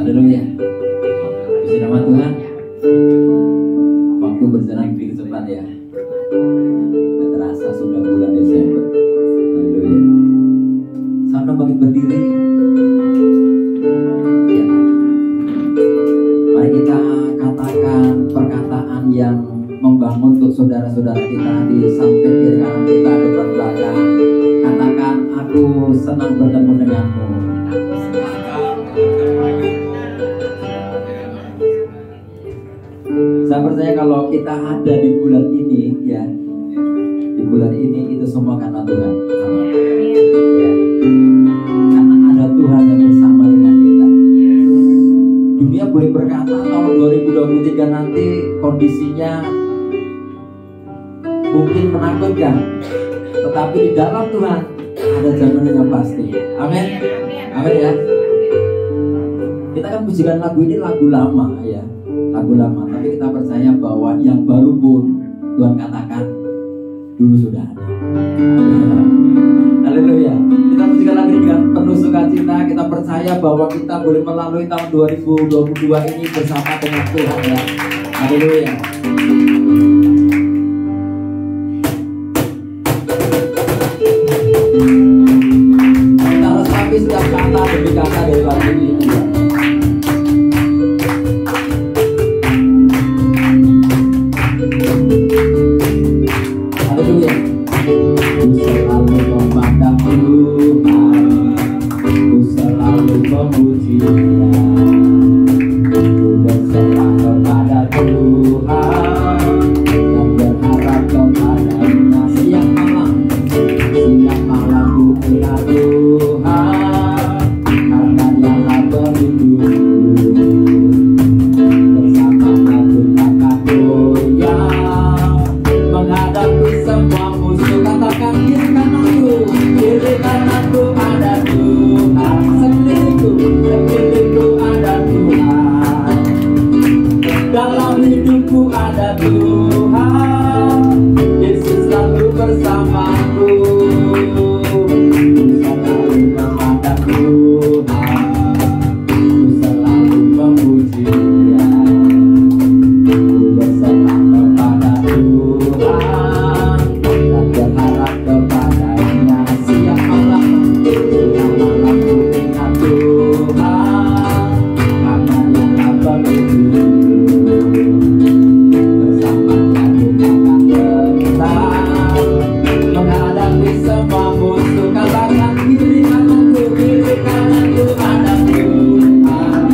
Haleluya. Puji nama Tuhan. Waktu berjalan begitu cepat ya. Tidak terasa sudah bulan Desember. Haleluya. Sampai bangkit berdiri. Ya. Mari kita katakan perkataan yang membangun untuk saudara-saudara kita di samping kiri kanan kita, depan belakang. Katakan, aku senang bertemu denganmu. Saya percaya kalau kita ada di bulan ini, ya, di bulan ini itu semua karena Tuhan. Ya. Karena ada Tuhan yang bersama dengan kita. Dunia boleh berkata tahun 2023 nanti kondisinya mungkin menakutkan, tetapi di dalam Tuhan ada jaminan yang pasti. Amin. Amin ya. Kita kan pujikan lagu ini lagu lama ya, lagu lama. Tapi kita percaya bahwa yang baru pun Tuhan katakan dulu sudah ada. Haleluya. Kita pujikan lagu ini dengan penuh sukacita. Kita percaya bahwa kita boleh melalui tahun 2022 ini bersama dengan Tuhan ya. Haleluya. Kita resapi setiap kata demi kata dari lagu ini. Haleluya. Ku selalu memandang Tuhan, ku selalu memuji Dia, ku berserah kepada Tuhan dan berharap kepada-Nya. Siang malam ku ingat Tuhan, karena Dialah pelindungku. Bersama-Nya ku takkan goyah menghadapi semua musuh. Katakan, kiri kananku ada Tuhan, sekelilingku ada Tuhan, dalam hidupku ada Tuhan. Yesus selalu bersamaku, ku selalu memandang Tuhan, ku selalu memuji Dia, ku berserah kepada Tuhan dan berharap kepada-Nya. Siang malam ku ingat Tuhan, karena Dialah pelindungku. Bersama-Nya ku takkan gentar menghadapi semua musuh. Katakan, kiri kananku ada Tuhan,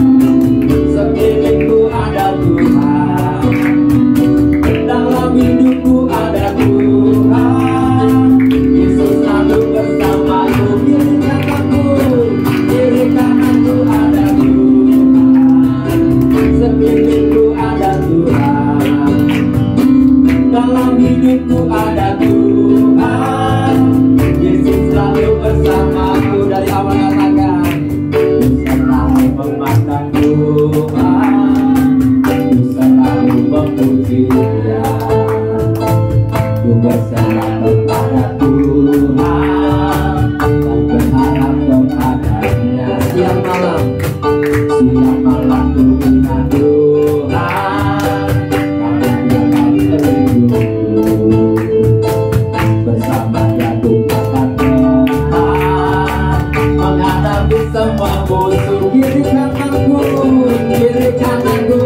sekelilingku ada Tuhan, dalam hidupku ada Tuhan. Yesus selalu bersamaku. Kiri kananku ada Tuhan, sekelilingku ada Tuhan, dalam hidupku ada Tuhan. Yesus selalu bersamaku. Dari awal katakan, ku selalu memandang Tuhan, ku selalu memuji Dia, ku berserah kepada Tuhan dan berharap kepada-Nya. Siang malam ku ingat Tuhan, karena Dialah pelindungku. Bersama-Nya ku takkan gentar menghadapi semua musuh. Kiri kananku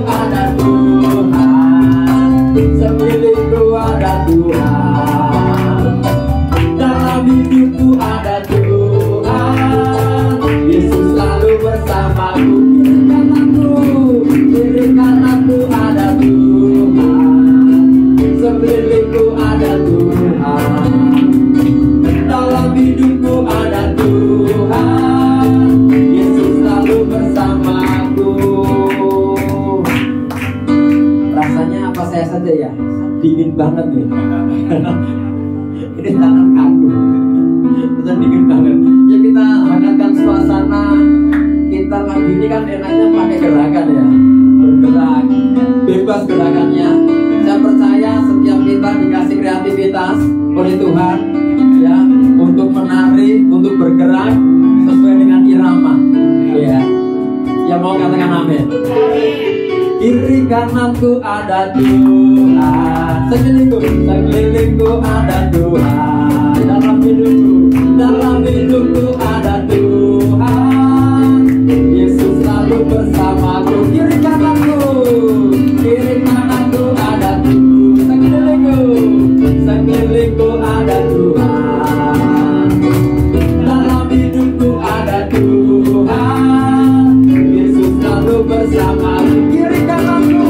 ada Tuhan, sekelilingku ada Tuhan, dalam hidupku ada Tuhan. Yesus selalu bersamaku. Kiri kananku ada Tuhan, sekelilingku ada Tuhan, dalam hidupku ada Tuhan. Yesus selalu bersamaku. Rasanya apa saya saja ya? Dingin banget nih. Ini tangan kaku. Kita dingin banget. Ya kita hangatkan suasana. Kita lagi ini kan enaknya pakai gerakan ya. Bergerak, bebas gerakannya. Saya percaya setiap kita dikasih kreativitas oleh Tuhan ya, untuk menari, untuk bergerak sesuai dengan mau katakan amin. Kiri kananku ada Tuhan, sekelilingku ada Tuhan, dalam hidupku ada Tuhan. Yesus selalu bersamaku. Kiri kananku ada Tuhan, sekelilingku ada Tuhan, dalam hidupku ada Tuhan. Yesus selalu bersamaku. Kiri kananku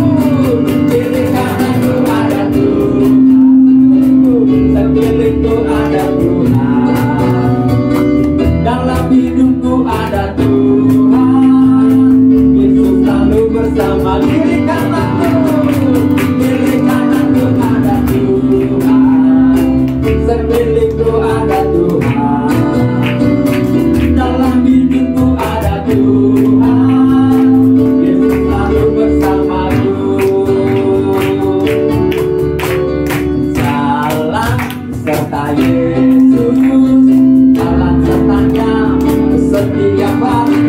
ada Tuhan, sekelilingku ada Tuhan, dalam hidupku ada Tuhan. Yesus selalu bersama. Kiri kananku ada Tuhan, sekelilingku ada Tuhan, dalam hidupku ada Tuhan. Yesus selalu bersamaku. Jalan serta Yesus, jalan sertanya setiap hari.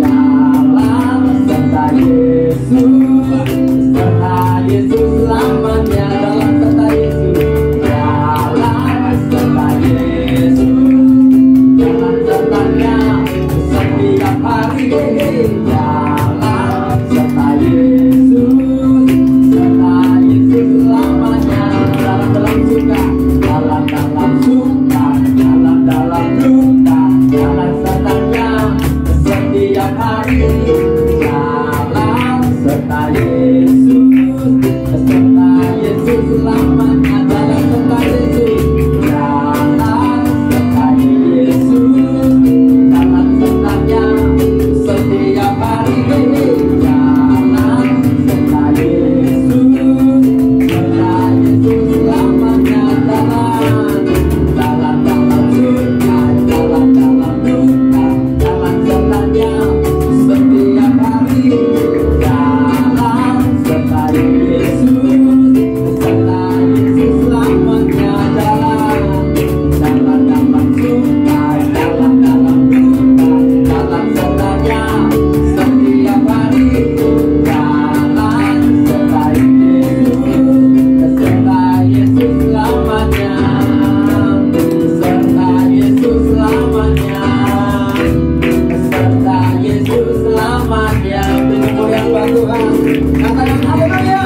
Jalan serta Yesus, serta Yesus selamanya. Jalan serta Yesus, jalan serta Yesus, jalan sertanya setiap hari. Jalan serta Yesus, serta Yesus selamanya. Jalan dalam suka, jalan dalam suka, jalan dalam duka, jalan sertanya setiap hari. Jalan serta Yesus, serta Yesus selamanya. Jalan serta Yesus, jalan serta Yesus, jalan sertanya setiap hari. Jalan serta Yesus, serta Yesus selamanya. Jalan dalam suka, jalan dalam duka, jalan sertanya setiap hari. Jalan serta Yesus, serta Yesus selamanya. Jalan dalam suka, jalan dalam duka, jalan sertanya setiap hari. Jalan serta Yesus, serta Yesus selamanya. Serta Yesus selamanya, serta Yesus selamanya. Beri kemuliaan buat Tuhan. Katakan haleluya,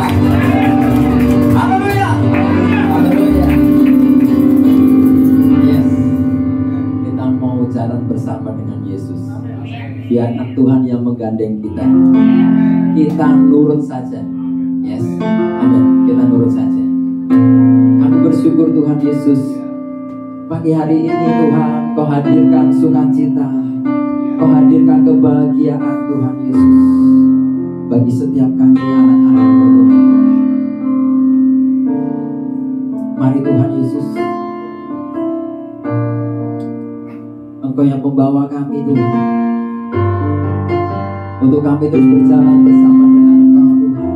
haleluya, haleluya. Yes, kita mau jalan bersama dengan Yesus. Biarkan Tuhan yang menggandeng kita. Kita nurut saja. Yes, amin. Kita nurut saja. Kami bersyukur Tuhan Yesus. Pagi hari ini Tuhan, Kau hadirkan sukacita, Kau hadirkan kebahagiaan Tuhan Yesus bagi setiap kami anak-anak-Mu Tuhan. Mari Tuhan Yesus, Engkau yang membawa kami Tuhan, untuk kami terus berjalan bersama dengan Engkau Tuhan.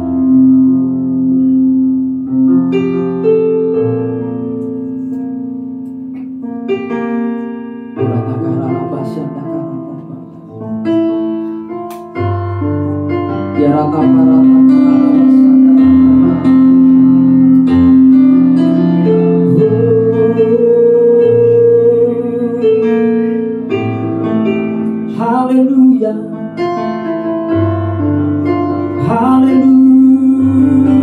Haleluya, haleluya.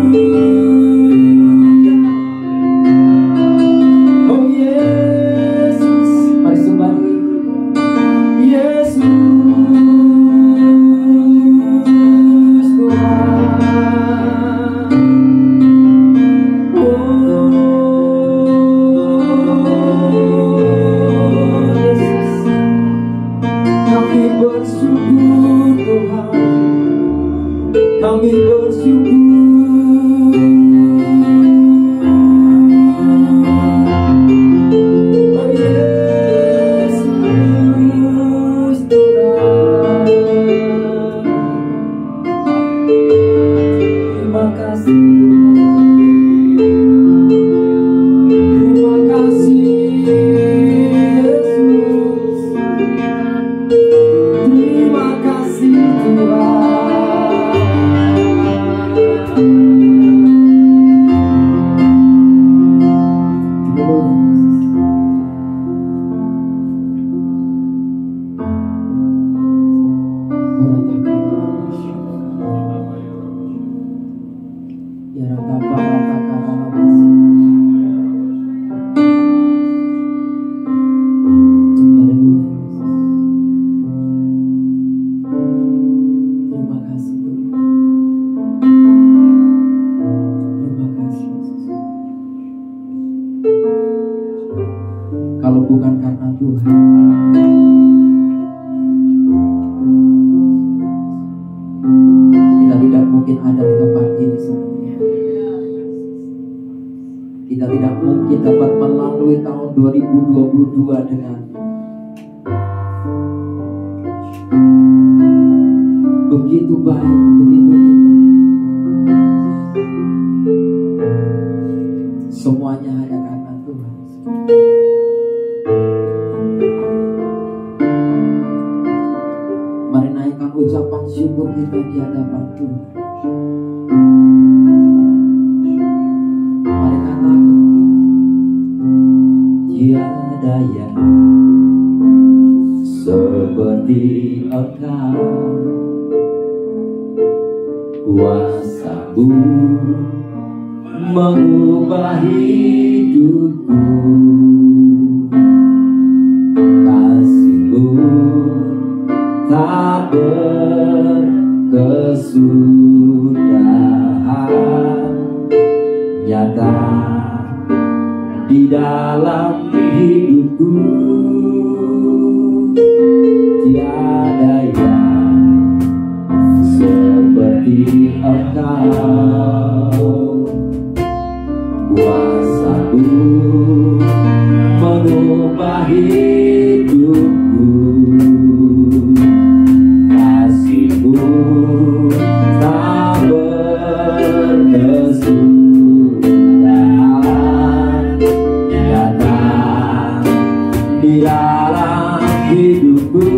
Oh Yesus, mari sembah Yesus Tuhan. Oh Yesus, kami bersyukur Tuhan, kami bersyukur. Oh Yesus Tuhan, terima kasih Tuhan, terima kasih Yesus, terima kasih Tuhan. tidak mungkin ada di tempat ini saat ini. Kita tidak mungkin dapat melalui tahun 2022 dengan begitu baik, begitu indah. Semuanya hanya karena Tuhan. Mari naikkan ucapan syukur kita di hadapan Tuhan. Mari katakan, tiada yang seperti Engkau, kuasa-Mu mengubah hidupku, kasih-Mu tak berkesudahan, nyata di dalam hidupku. Tiada yang seperti Engkau, kuasa-Mu mengubah hidupku, kasih-Mu tak berkesudahan, nyata di dalam hidupku.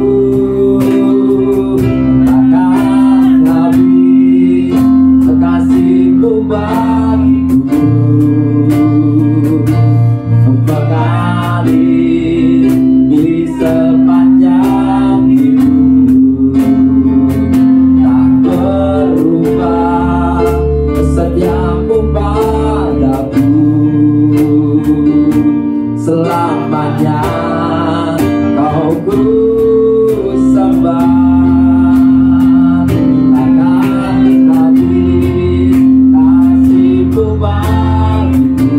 Takkan habis kasih-Mu bagiku, mengalir di sepanjang hidup, tak berubah setiamu padaku, selamanya Kau ku sembah. Takkan habis kasih-Mu bagiku,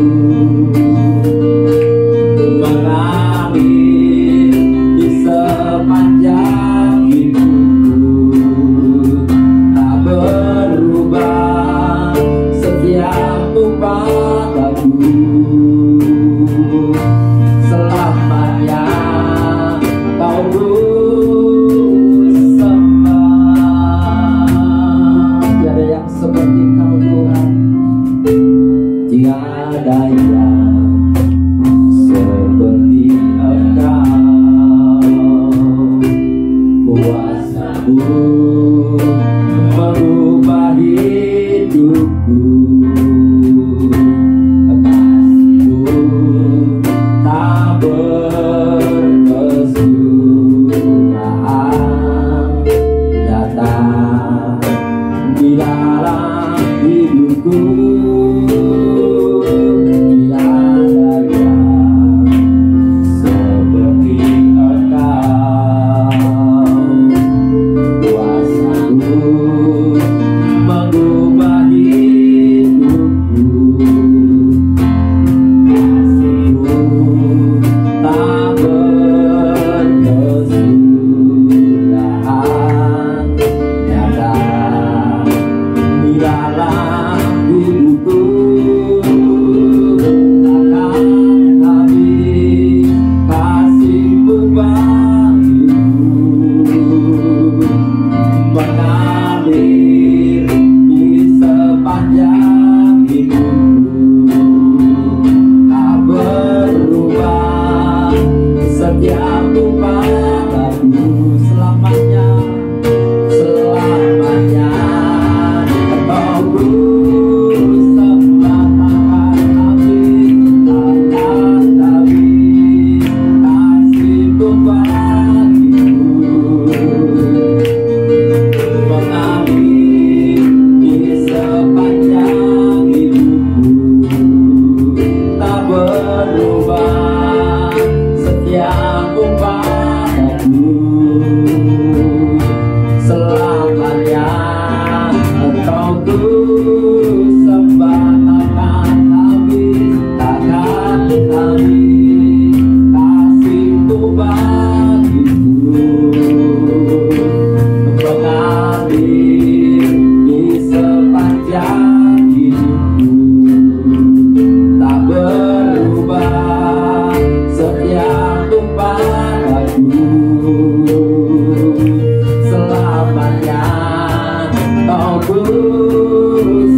mengalir di sepanjang hidupku, tak berubah setiamu padaku, selamanya Kau ku sembah. Tiada yang seperti Kau Tuhan, tiada yang seperti Engkau, kuasa-Mu merubah hidupku, kasih-Mu tak berkesudahan, nyata di dalam hidupku. Tiada yang seperti Engkau, kuasa-Mu mengubah hidupku, kasih-Mu tak berkesudahan, nyata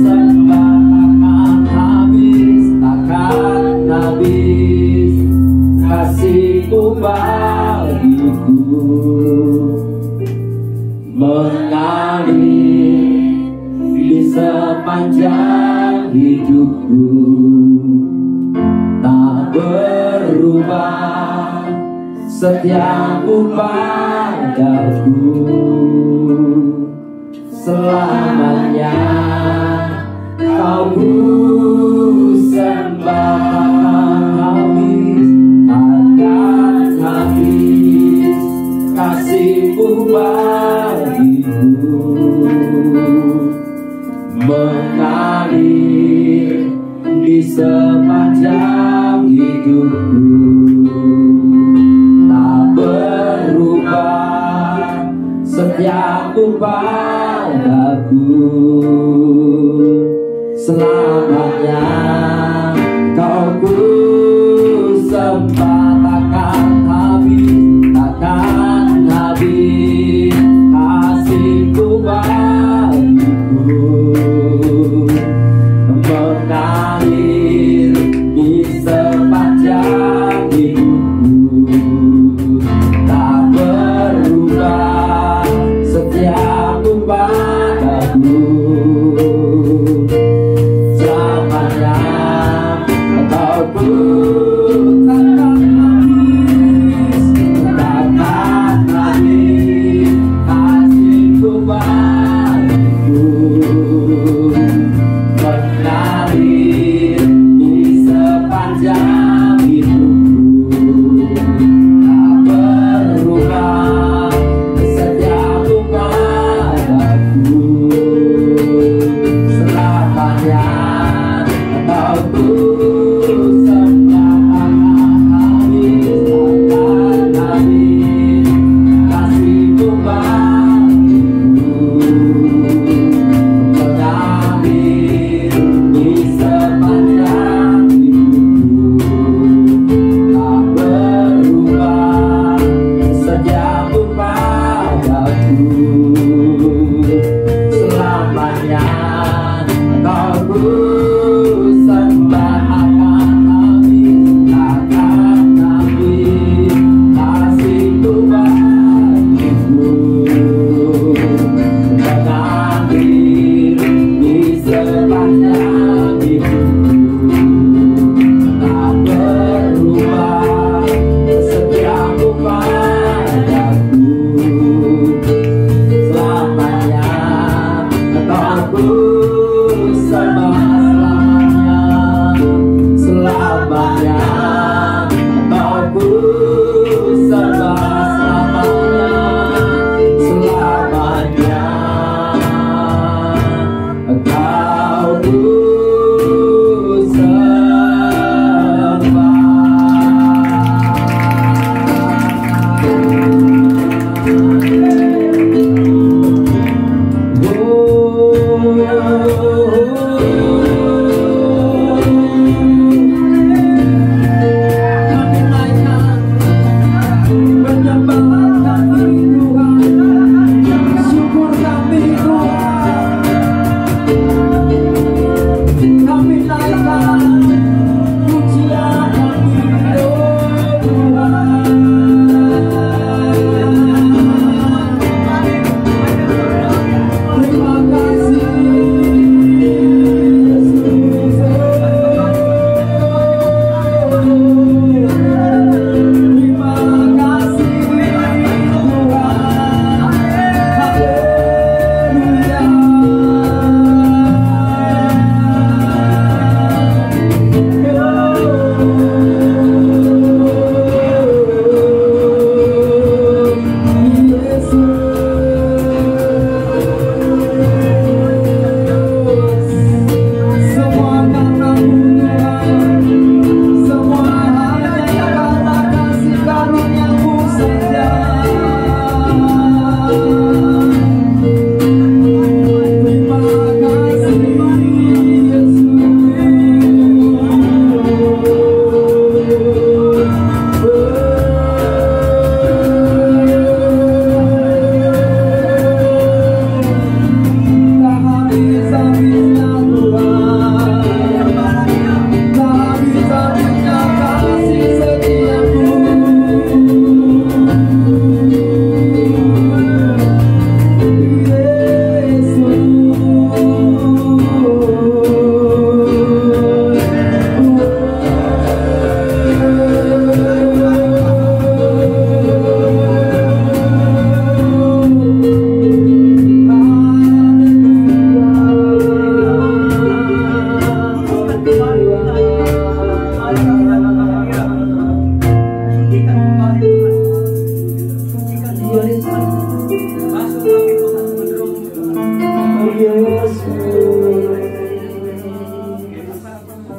sembah takkan habis kasihmu bagiku, mengalir di sepanjang hidupku, tak berubah setiamu padaku selamanya. Kau ku sembah takkan habis kasihmu bagiku, mengalir di sepanjang hidupku, tak berubah setiamu padaku selamanya. Kau ku sembah takkan habis kasihku bagiku, mengalir di sepanjang hidupku, tak berubah setiamu padaku selamanya. Kau ku takkan habis kasihku bagiku, mengalir di sepanjang hidupku, tak berubah setiamu padaku selamanya. Kau ku sembah takkan habis kasihmu bagiku, mengalir di sepanjang hidupku, tak berubah setiamu padaku selamanya. Kau ku sembah takkan habis kasihmu bagiku, mengalir di sepanjang hidupku, tak berubah setiamu padaku selamanya. Kau ku sembah selamanya, kau ku sembah selamanya, kau ku terima kasih.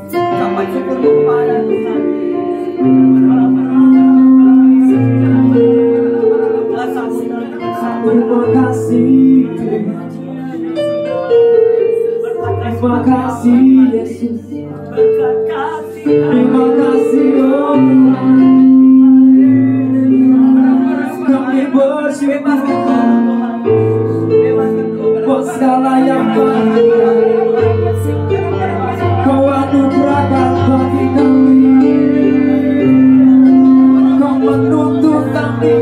Ucapan syukurku kepada Tuhan. Terima kasih, terima kasih Yesus, terima kasih oh Tuhan. Kami bersyukur buat segala yang baik Kau anugerahkan bagi kami. Kau menuntut kami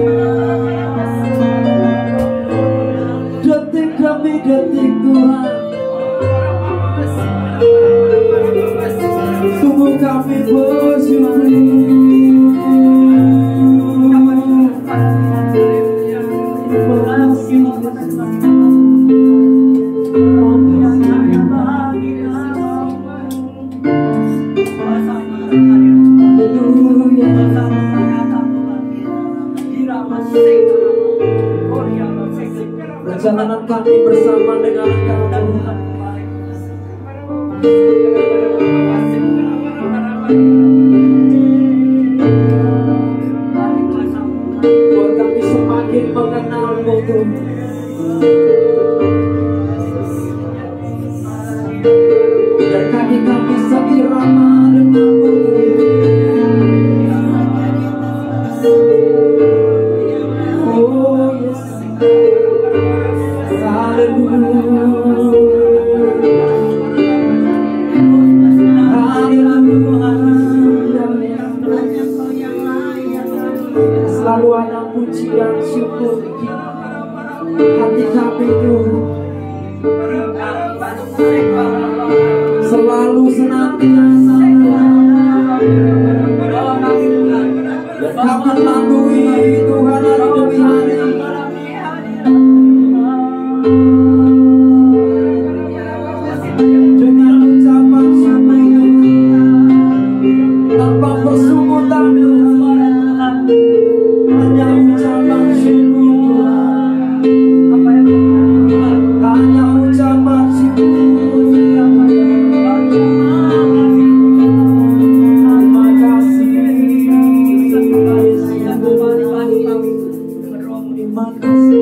detik demi detik Tuhan. Sungguh kami bersyukur. Perjalanan kami bersama dengan Engkau Tuhan. Buat kami semakin mengenal-Mu Tuhan. Biar kaki kami seirama dengan-Mu Oh yes. Selalu ada pujian syukur hati kami Tuhan, selalu senantiasa kami lalui Tuhan hari demi hari. Dengan ucapan syukur tanpa persungutan hanya ucapan syukur, hanya ucapan syukur. Terima kasih, terima kasih.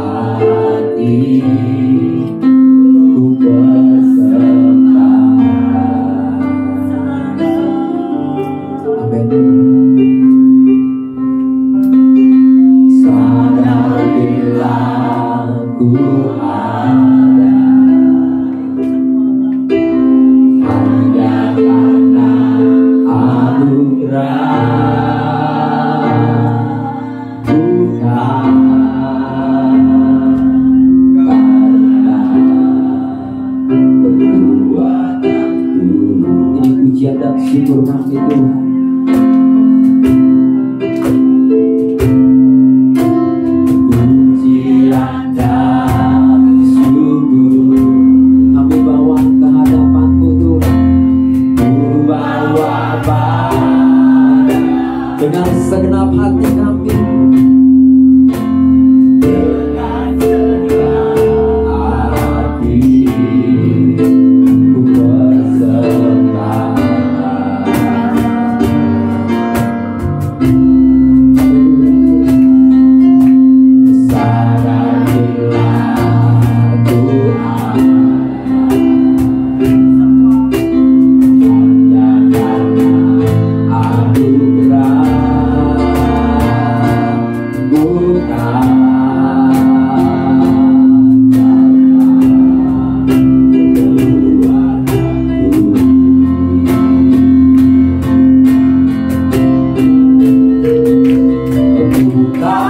Hati Kau cinta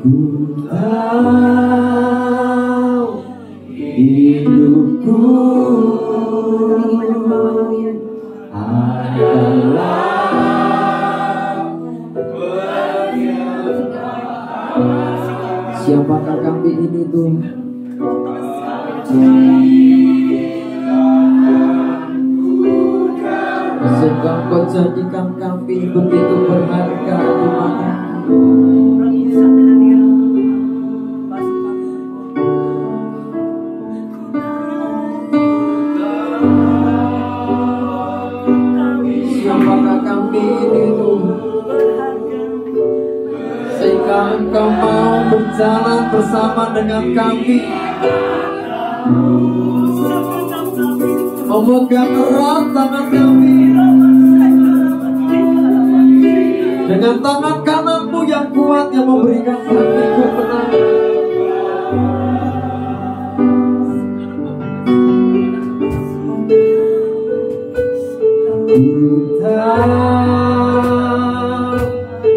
Ku tahu hidupku adalah siapakah kami ini Tuhan? Sehingga Kau jadikan kami begitu berharga di mata. Siapakah kami ini Tuhan? Sehingga Engkau mau berjalan bersama dengan kami, memegang erat tangan kami dengan tangan kananmu yang kuat yang memberikan kami kemenangan. Ku tahu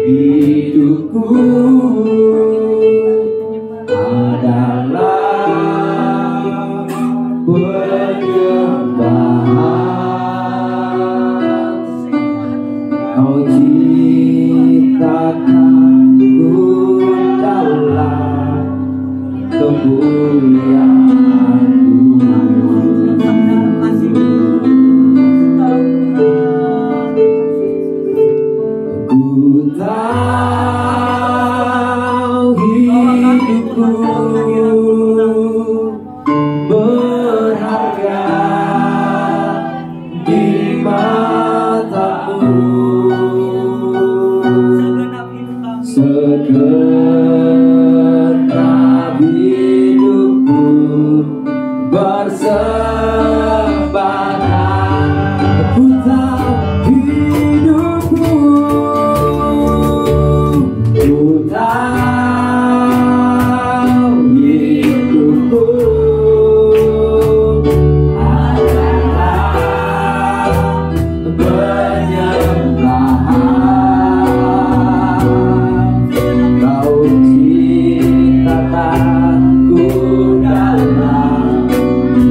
hidupku adalah penyembahan. Kau ciptakanku dalam kemuliaan-Mu. Ku tahu hidupku berharga di mata-Mu. Segenap hidupku bersembahkan. Ku tahu hidupku, ku tahu hidupku adalah penyembahan. Kau ciptakanku dalam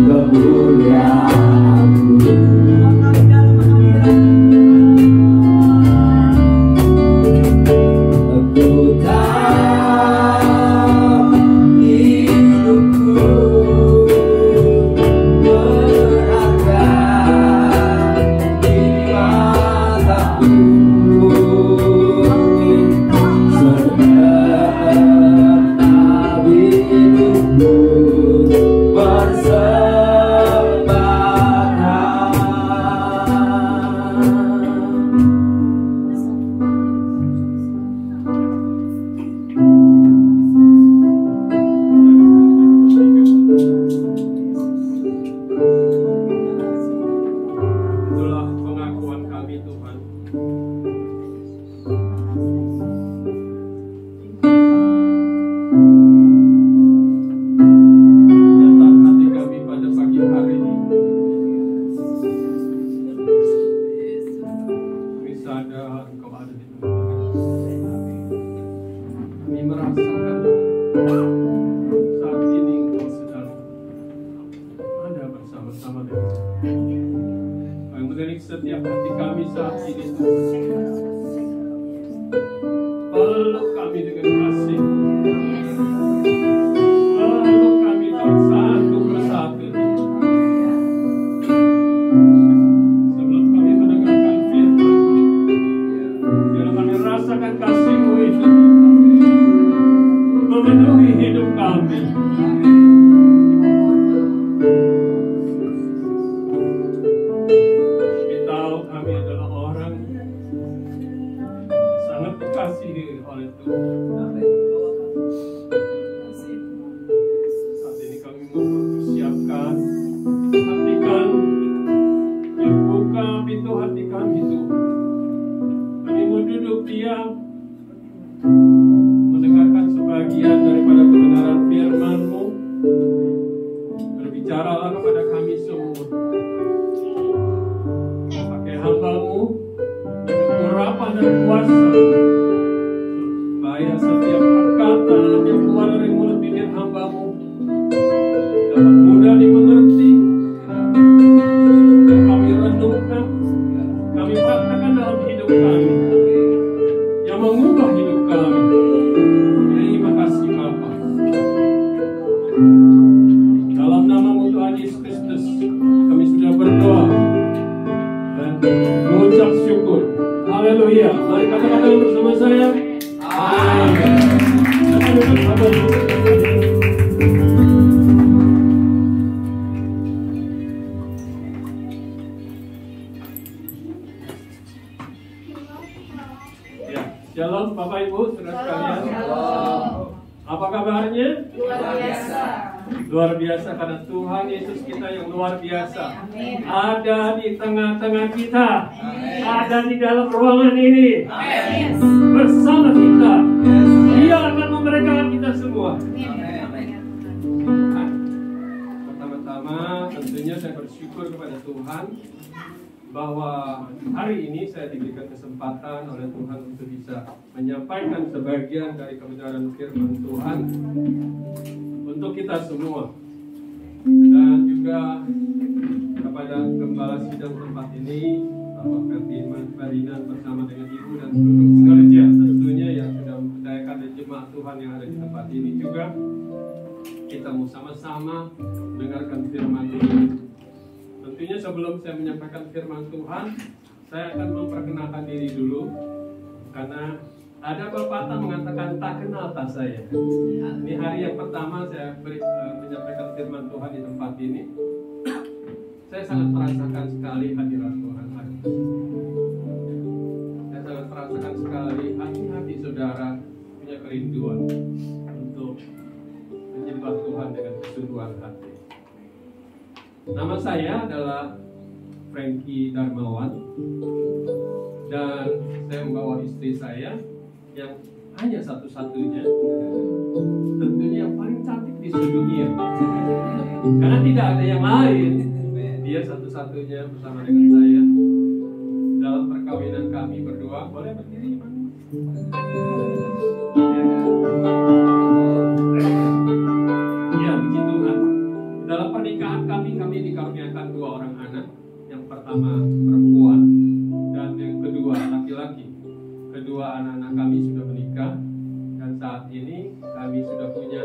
kemuliaan-Mu. Ku tahu hidupku berharga di mata-Mu. Segenap hidupku Itulah pengakuan kami Tuhan. Nyatakan hati kami pada pagi hari ini. Kami sadar Engkau ada di tengah-tengah. Kami merasakan saat ini Engkau sedang ada bersama-sama dengan kami. Kami mendelik setiap hati kami saat ini Tuhan. Peluk kami dengan kasih. Peluk kami Tuhan satu persatu. Sebelum kami mendengarkan firman-Mu, biarlah kami rasakan kasih-Mu itu memenuhi hidup kami. Kami tahu kami adalah orang sangat dikasihi oleh Tuhan. Saat ini kami mempersiapkan hati kami, membuka pintu hati kami Tuhan. Kami mau duduk diam, mendengarkan sebagian daripada kebenaran firman-Mu. Berbicaralah kepada kami semua. Pakai hamba-Mu dengan urapan dan kuasa, supaya setiap perkataan mengubah hidup kami. Terima kasih Bapa. Dalam nama Tuhan Yesus Kristus, kami sudah berdoa dan mengucap syukur. Haleluya. Mari katakan bersama saya. Amin. Shalom Bapak Ibu, saudara sekalian. Apa kabarnya? Luar biasa. Luar biasa karena Tuhan Yesus kita yang luar biasa ada di tengah-tengah kita. Ada di dalam ruangan ini. Bersama kita. Dia akan memberkati kita semua. Pertama-tama tentunya saya bersyukur kepada Tuhan bahwa hari ini saya diberikan kesempatan oleh Tuhan untuk bisa menyampaikan sebagian dari kebenaran firman Tuhan untuk kita semua, dan juga kepada gembala sidang tempat ini, Bapak Ferdinand bersama dengan Ibu dan seluruh pengerja tentunya yang sudah mempercayakan dan jemaat Tuhan yang ada di tempat ini juga. Kita mau sama-sama mendengarkan firman Tuhan. Tentunya sebelum saya menyampaikan firman Tuhan, saya akan memperkenalkan diri dulu, karena ada pepatah mengatakan tak kenal tak saya. Ini hari yang pertama saya menyampaikan firman Tuhan di tempat ini. Saya sangat merasakan sekali hadirat Tuhan. Saya sangat merasakan sekali hati-hati saudara punya kerinduan untuk menyembah Tuhan dengan kesungguhan hati. Nama saya adalah Frankie Darmawan, dan saya membawa istri saya yang hanya satu-satunya, tentunya yang paling cantik di sedunia, karena tidak ada yang lain. Dia satu-satunya bersama dengan saya dalam perkawinan kami berdua. Boleh berdiri? Ya, puji Tuhan. Dalam pernikahan kami dikaruniakan 2 orang anak. Yang pertama perempuan dan yang kedua laki-laki. Kedua anak-anak kami sudah menikah, dan saat ini kami sudah punya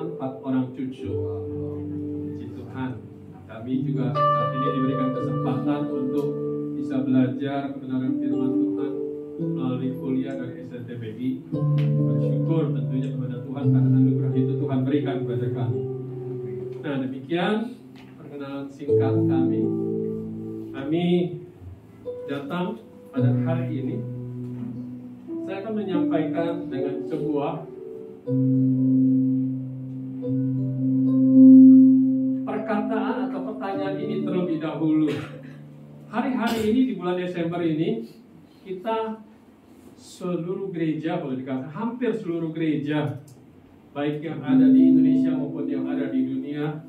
4 orang cucu. Puji Tuhan. Kami juga saat ini diberikan kesempatan untuk bisa belajar kebenaran firman Tuhan melalui kuliah dari SNTBI. Bersyukur tentunya kepada Tuhan karena anugerah itu Tuhan berikan kepada kami. Nah, demikian perkenalan singkat kami. Kami datang pada hari ini. Saya akan menyampaikan dengan sebuah perkataan atau pertanyaan ini terlebih dahulu. Hari-hari ini di bulan Desember ini, kita seluruh gereja, boleh dikatakan hampir seluruh gereja, baik yang ada di Indonesia maupun yang ada di dunia,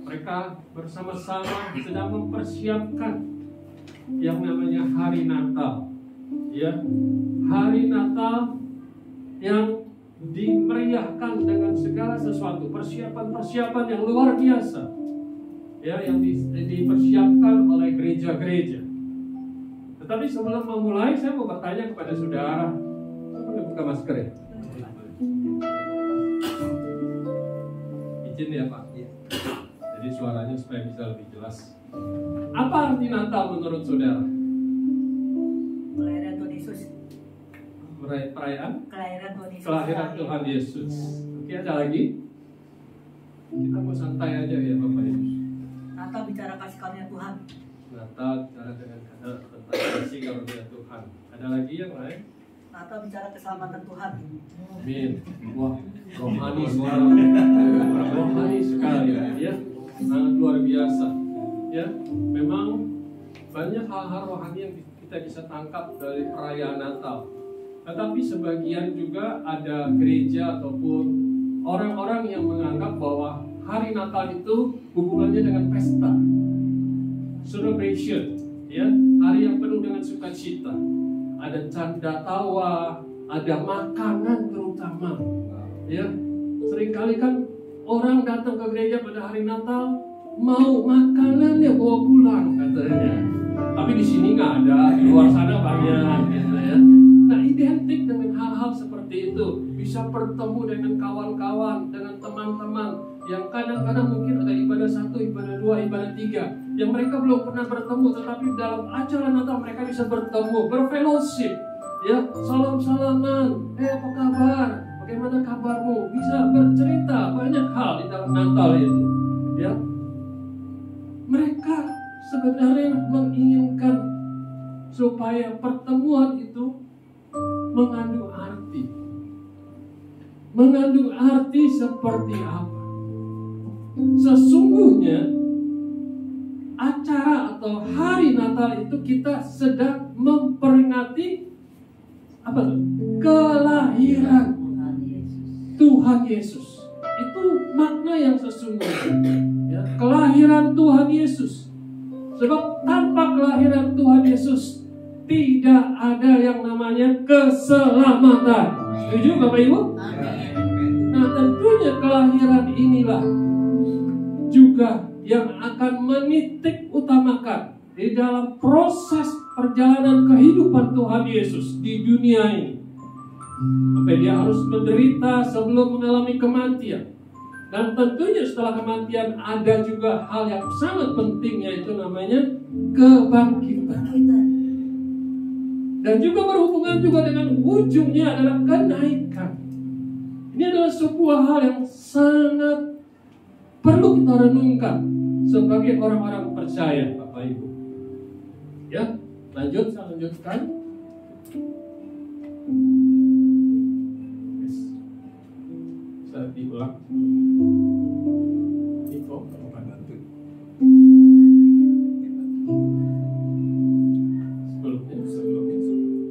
mereka bersama-sama sedang mempersiapkan yang namanya Hari Natal. Ya, Hari Natal yang dimeriahkan dengan segala sesuatu, persiapan-persiapan yang luar biasa, ya, yang dipersiapkan oleh gereja-gereja. Tetapi sebelum memulai, saya mau bertanya kepada saudara. Saya boleh buka masker ya? Izin ya Pak. Jadi suaranya supaya bisa lebih jelas. Apa arti Natal menurut saudara? Kelahiran Tuhan Yesus. Perayaan? Kelahiran Tuhan Yesus. Oke, ada lagi? Kita mau santai aja ya Bapak Ibu. Natal bicara kasih karunia Tuhan. Natal bicara dengan tentang kasih karunia Tuhan. Ada lagi yang lain? Natal bicara keselamatan Tuhan. Amin. Wah, rohani sekali. Rohani sekali ya. Sangat luar biasa. Ya, memang banyak hal-hal rohani yang kita bisa tangkap dari perayaan Natal. Tetapi sebagian juga ada gereja ataupun orang-orang yang menganggap bahwa hari Natal itu hubungannya dengan pesta, celebration, ya, hari yang penuh dengan sukacita. Ada canda tawa, ada makanan terutama, ya. Seringkali kan orang datang ke gereja pada hari Natal mau makanannya bawa pulang katanya. Tapi di sini nggak ada, di luar sana banyak, gitu ya. Nah, ide identik dengan hal-hal seperti itu. Bisa bertemu dengan kawan-kawan, dengan teman-teman yang kadang-kadang mungkin ada ibadah 1, ibadah 2, ibadah 3 yang mereka belum pernah bertemu, tetapi dalam acara Natal mereka bisa bertemu, berfellowship, ya, salam-salaman, apa kabar, bagaimana kabarmu, bisa bercerita banyak hal di dalam Natal itu, ya. Mereka sebenarnya menginginkan supaya pertemuan itu mengandung arti. Mengandung arti seperti apa? Sesungguhnya acara atau hari Natal itu kita sedang memperingati apa tuh? Kelahiran Tuhan Yesus. Itu makna yang sesungguhnya, ya, kelahiran Tuhan Yesus. Sebab tanpa kelahiran Tuhan Yesus tidak ada yang namanya keselamatan. Setuju Bapak Ibu? Nah, tentunya kelahiran inilah juga yang akan menitik utamakan di dalam proses perjalanan kehidupan Tuhan Yesus di dunia ini. Sampai dia harus menderita sebelum mengalami kematian. Dan tentunya setelah kematian ada juga hal yang sangat penting, yaitu namanya kebangkitan. Dan juga berhubungan juga dengan ujungnya adalah kenaikan. Ini adalah sebuah hal yang sangat perlu kita renungkan sebagai orang-orang percaya, Bapak Ibu. Ya, saya lanjutkan. Bisa diulang. Niko, kamu kan bantu.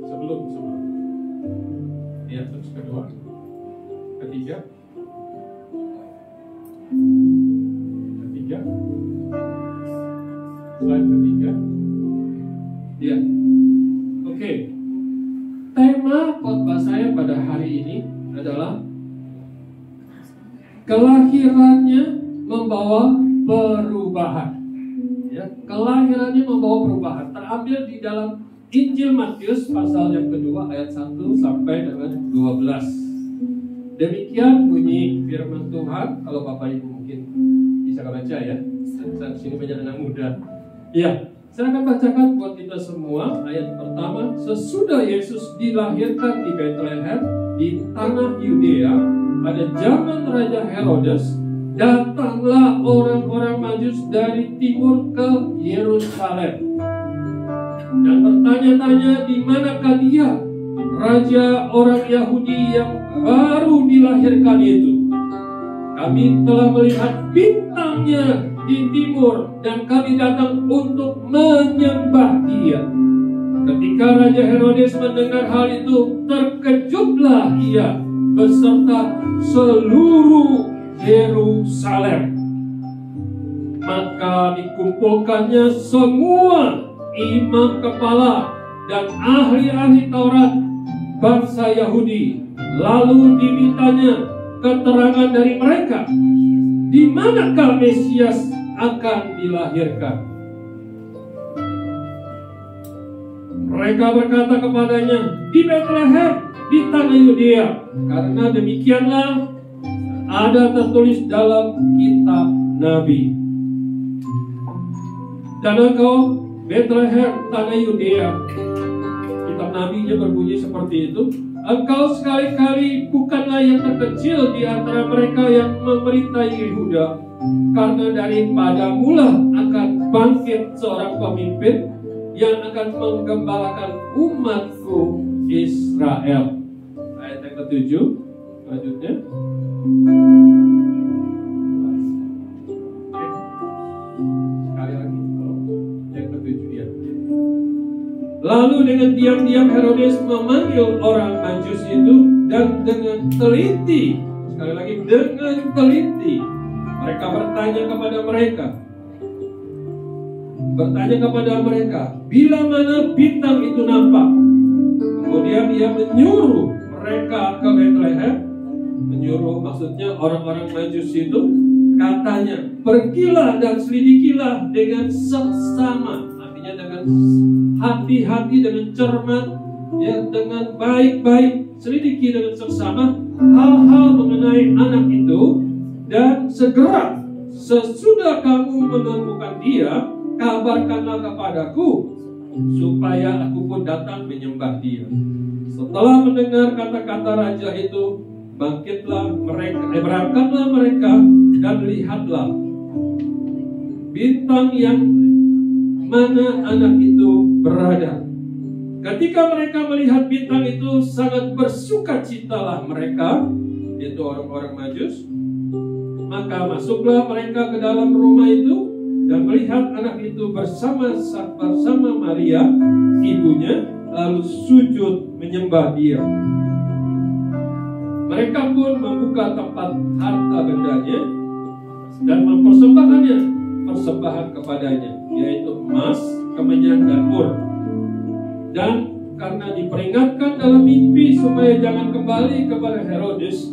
Sebelum. Ya, terus kedua, ketiga. Slide ketiga. Ya. Oke. Tema khotbah saya pada hari ini adalah kelahirannya membawa perubahan. Ya, kelahirannya membawa perubahan. Terambil di dalam Injil Matius pasal yang kedua ayat 1 sampai dengan 12. Demikian bunyi firman Tuhan. Kalau Bapak Ibu mungkin bisa baca ya. Di sini banyak anak muda. Ya, saya akan bacakan buat kita semua. Ayat pertama, sesudah Yesus dilahirkan di Bethlehem di tanah Yudea pada zaman Raja Herodes, datanglah orang-orang Majus dari timur ke Yerusalem dan bertanya-tanya, di manakah dia, raja orang Yahudi yang baru dilahirkan itu? Kami telah melihat bintangnya di timur dan kami datang untuk menyembah dia. Ketika Raja Herodes mendengar hal itu, terkejutlah ia beserta seluruh Yerusalem. Maka dikumpulkannya semua imam kepala dan ahli-ahli Taurat bangsa Yahudi. Lalu dimintanya keterangan dari mereka, di manakah Mesias akan dilahirkan. Mereka berkata kepadanya, di Bethlehem, di tanah Yudea, karena demikianlah ada tertulis dalam kitab Nabi. Dan engkau, Bethlehem, tanah Yudea, kitab Nabi-nya berbunyi seperti itu, engkau sekali-kali bukanlah yang terkecil di antara mereka yang memerintah Yehuda, karena daripadamulah akan bangkit seorang pemimpin yang akan menggembalakan umatku Israel. Ayat yang ke-7, selanjutnya. Sekali lagi, yang ke-7 ya. Lalu dengan diam-diam Herodes memanggil orang Majus itu dan dengan teliti, sekali lagi dengan teliti, mereka bertanya kepada mereka, bila mana bintang itu nampak. Kemudian dia menyuruh mereka ke Bethlehem, menyuruh maksudnya orang-orang Majus itu, katanya, pergilah dan selidikilah dengan seksama, artinya dengan hati-hati, dengan cermat, ya dengan baik-baik, selidiki dengan seksama hal-hal mengenai anak itu, dan segera sesudah kamu menemukan dia, kabarkanlah kepadaku, supaya aku pun datang menyembah dia. Setelah mendengar kata-kata raja itu, berangkatlah mereka dan lihatlah bintang yang mana anak itu berada. Ketika mereka melihat bintang itu, sangat bersukacitalah mereka, yaitu orang-orang Majus. Maka masuklah mereka ke dalam rumah itu dan melihat anak itu bersama Maria, ibunya, lalu sujud menyembah dia. Mereka pun membuka tempat harta bendanya dan mempersembahkannya persembahan kepadanya, yaitu emas, kemenyan, dan mur. Dan karena diperingatkan dalam mimpi supaya jangan kembali kepada Herodes,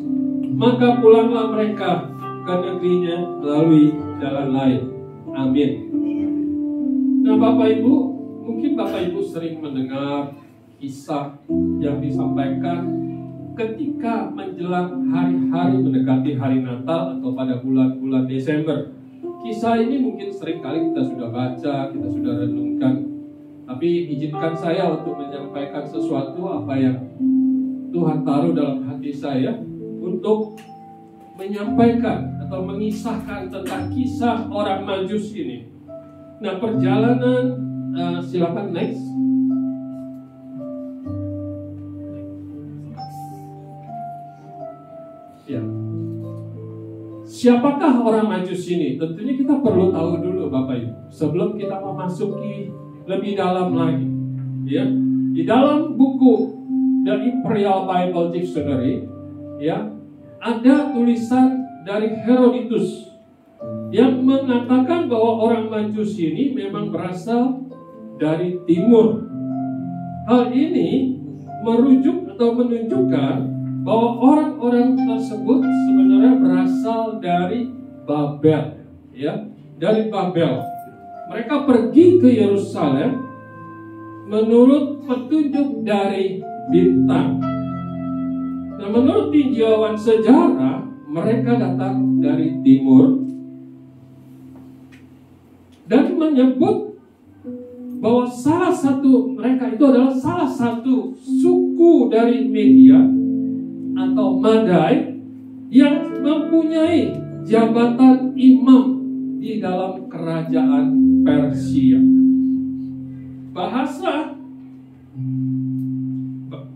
maka pulanglah mereka ke negerinya melalui jalan lain. Amin. Nah, Bapak Ibu, mungkin Bapak Ibu sering mendengar kisah yang disampaikan ketika menjelang hari-hari mendekati hari Natal atau pada bulan-bulan Desember. Kisah ini mungkin sering kali kita sudah baca, kita sudah renungkan. Tapi izinkan saya untuk menyampaikan sesuatu apa yang Tuhan taruh dalam hati saya untuk menyampaikan atau mengisahkan tentang kisah orang Majus ini. Nah, perjalanan, silakan next. Ya. Siapakah orang Majus ini? Tentunya kita perlu tahu dulu, Bapak Ibu, sebelum kita memasuki lebih dalam lagi. Ya, di dalam buku The Imperial Bible Dictionary, ya, ada tulisan dari Herodotus yang mengatakan bahwa orang Majus ini memang berasal dari timur. Hal ini merujuk atau menunjukkan bahwa orang-orang tersebut sebenarnya berasal dari Babel, ya, dari Babel. Mereka pergi ke Yerusalem menurut petunjuk dari bintang. Nah, menurut tinjauan sejarah, mereka datang dari timur dan menyebut bahwa salah satu mereka itu adalah salah satu suku dari Media atau Madai yang mempunyai jabatan imam di dalam kerajaan Persia.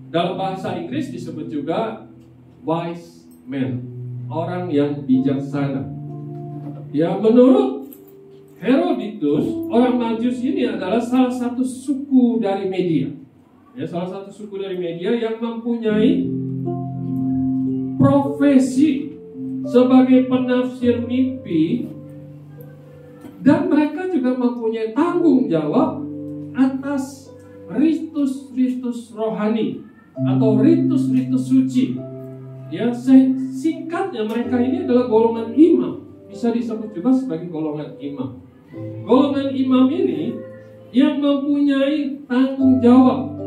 Dalam bahasa Inggris disebut juga wise man, orang yang bijaksana. Ya, menurut Herodotus, orang Majus ini adalah salah satu suku dari Media. Ya, salah satu suku dari Media yang mempunyai profesi sebagai penafsir mimpi, dan mereka juga mempunyai tanggung jawab atas ritus-ritus rohani atau ritus-ritus suci. Ya, singkatnya mereka ini adalah golongan imam, bisa disebut juga sebagai golongan imam. Golongan imam ini yang mempunyai tanggung jawab.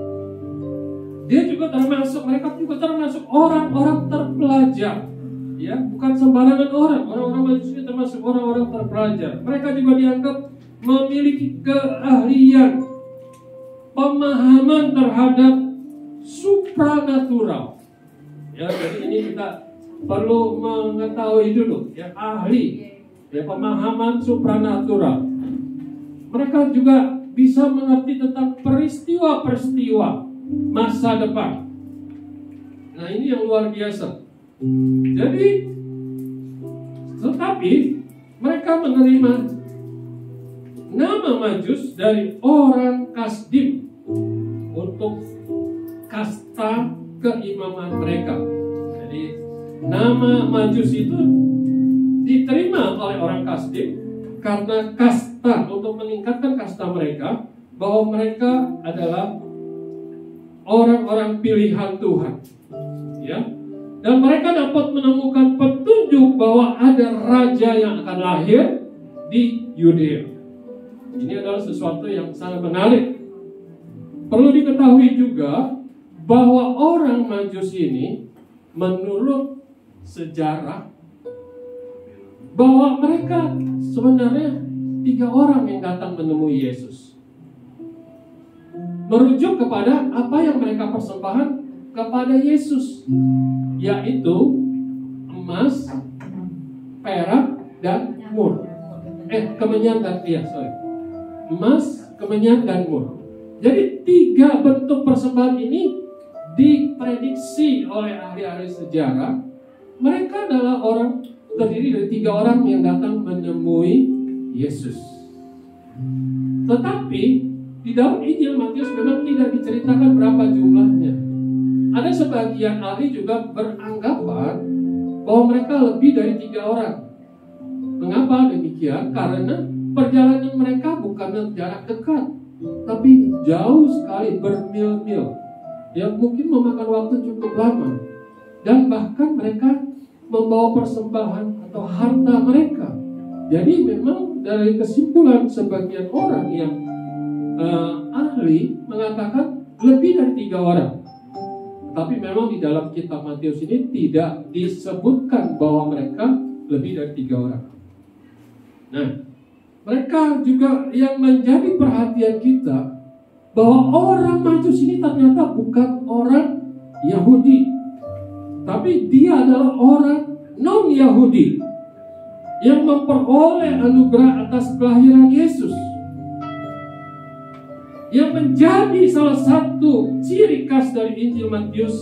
Mereka juga termasuk orang-orang terpelajar. Ya, bukan sembarangan orang. Orang-orang Majus ini termasuk orang-orang terpelajar. Mereka juga dianggap memiliki keahlian, pemahaman terhadap supranatural. Ya, jadi ini kita perlu mengetahui dulu, ya, ahli, ya, pemahaman supranatural. Mereka juga bisa mengerti tentang peristiwa-peristiwa masa depan. Nah, ini yang luar biasa. Jadi, tetapi mereka menerima nama Majus dari orang Kasdim untuk kasta keimaman mereka. Jadi, nama Majus itu diterima oleh orang Kasdim karena kasta, untuk meningkatkan kasta mereka, bahwa mereka adalah orang-orang pilihan Tuhan. Ya. Dan mereka dapat menemukan petunjuk bahwa ada raja yang akan lahir di Yudea. Ini adalah sesuatu yang sangat menarik. Perlu diketahui juga bahwa orang Majus ini menurut sejarah bahwa mereka sebenarnya 3 orang yang datang menemui Yesus, merujuk kepada apa yang mereka persembahkan kepada Yesus, yaitu emas, perak, dan mur. Kemenyan dan emas, kemenyan, dan mur. Jadi 3 bentuk persembahan ini diprediksi oleh ahli-ahli sejarah. Mereka adalah terdiri dari 3 orang yang datang menemui Yesus. Tetapi di dalam Injil Matius memang tidak diceritakan berapa jumlahnya. Ada sebagian ahli juga beranggapan bahwa mereka lebih dari 3 orang. Mengapa demikian? Karena perjalanan mereka bukan jarak dekat, tapi jauh sekali, bermil-mil, yang mungkin memakan waktu cukup lama. Dan bahkan mereka membawa persembahan atau harta mereka. Jadi memang dari kesimpulan sebagian orang yang ahli mengatakan lebih dari 3 orang. Tapi memang di dalam kitab Matius ini tidak disebutkan bahwa mereka lebih dari 3 orang. Nah, mereka juga yang menjadi perhatian kita bahwa orang Majus ini ternyata bukan orang Yahudi, tapi dia adalah orang non-Yahudi yang memperoleh anugerah atas kelahiran Yesus, yang menjadi salah satu ciri khas dari Injil Matius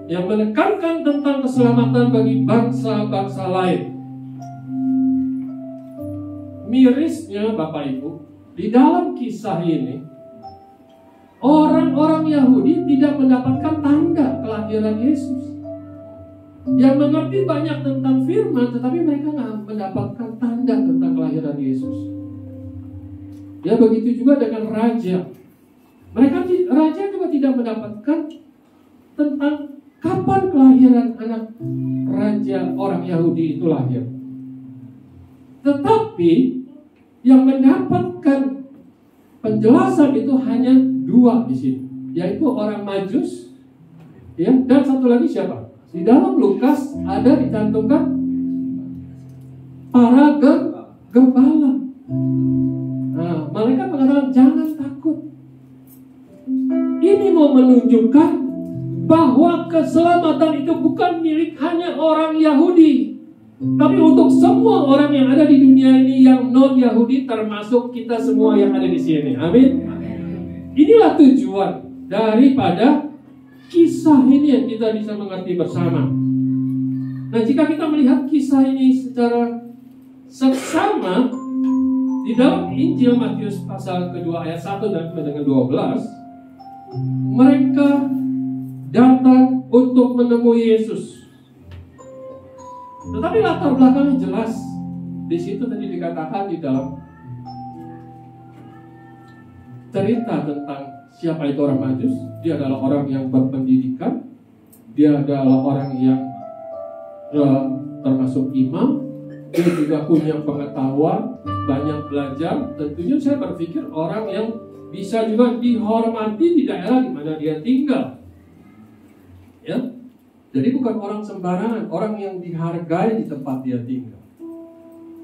yang menekankan tentang keselamatan bagi bangsa-bangsa lain. Mirisnya Bapak Ibu, di dalam kisah ini orang-orang Yahudi tidak mendapatkan tanda kelahiran Yesus. Yang mengerti banyak tentang firman, tetapi mereka nggak mendapatkan tanda tentang kelahiran Yesus. Ya, begitu juga dengan raja. Raja juga tidak mendapatkan tentang kapan kelahiran anak raja orang Yahudi itu lahir. Tetapi yang mendapatkan penjelasan itu hanya 2 di sini, yaitu orang Majus, ya, dan satu lagi siapa? Di dalam Lukas ada dicantumkan para gembala. Nah, mereka mengatakan jangan takut. Ini mau menunjukkan bahwa keselamatan itu bukan milik hanya orang Yahudi, tapi untuk semua orang yang ada di dunia ini yang non-Yahudi, termasuk kita semua yang ada di sini. Amin. Inilah tujuan daripada kisah ini yang kita bisa mengerti bersama. Nah, jika kita melihat kisah ini secara seksama di dalam Injil Matius pasal kedua ayat 1 dan dengan 12, mereka datang untuk menemui Yesus. Tetapi latar belakangnya jelas. Di situ tadi dikatakan di dalam cerita tentang siapa itu orang Majus. Dia adalah orang yang berpendidikan. Dia adalah orang yang termasuk imam. Dia juga punya pengetahuan, banyak belajar. Tentunya saya berpikir orang yang bisa juga dihormati di daerah di mana dia tinggal. Ya, jadi bukan orang sembarangan, orang yang dihargai di tempat dia tinggal.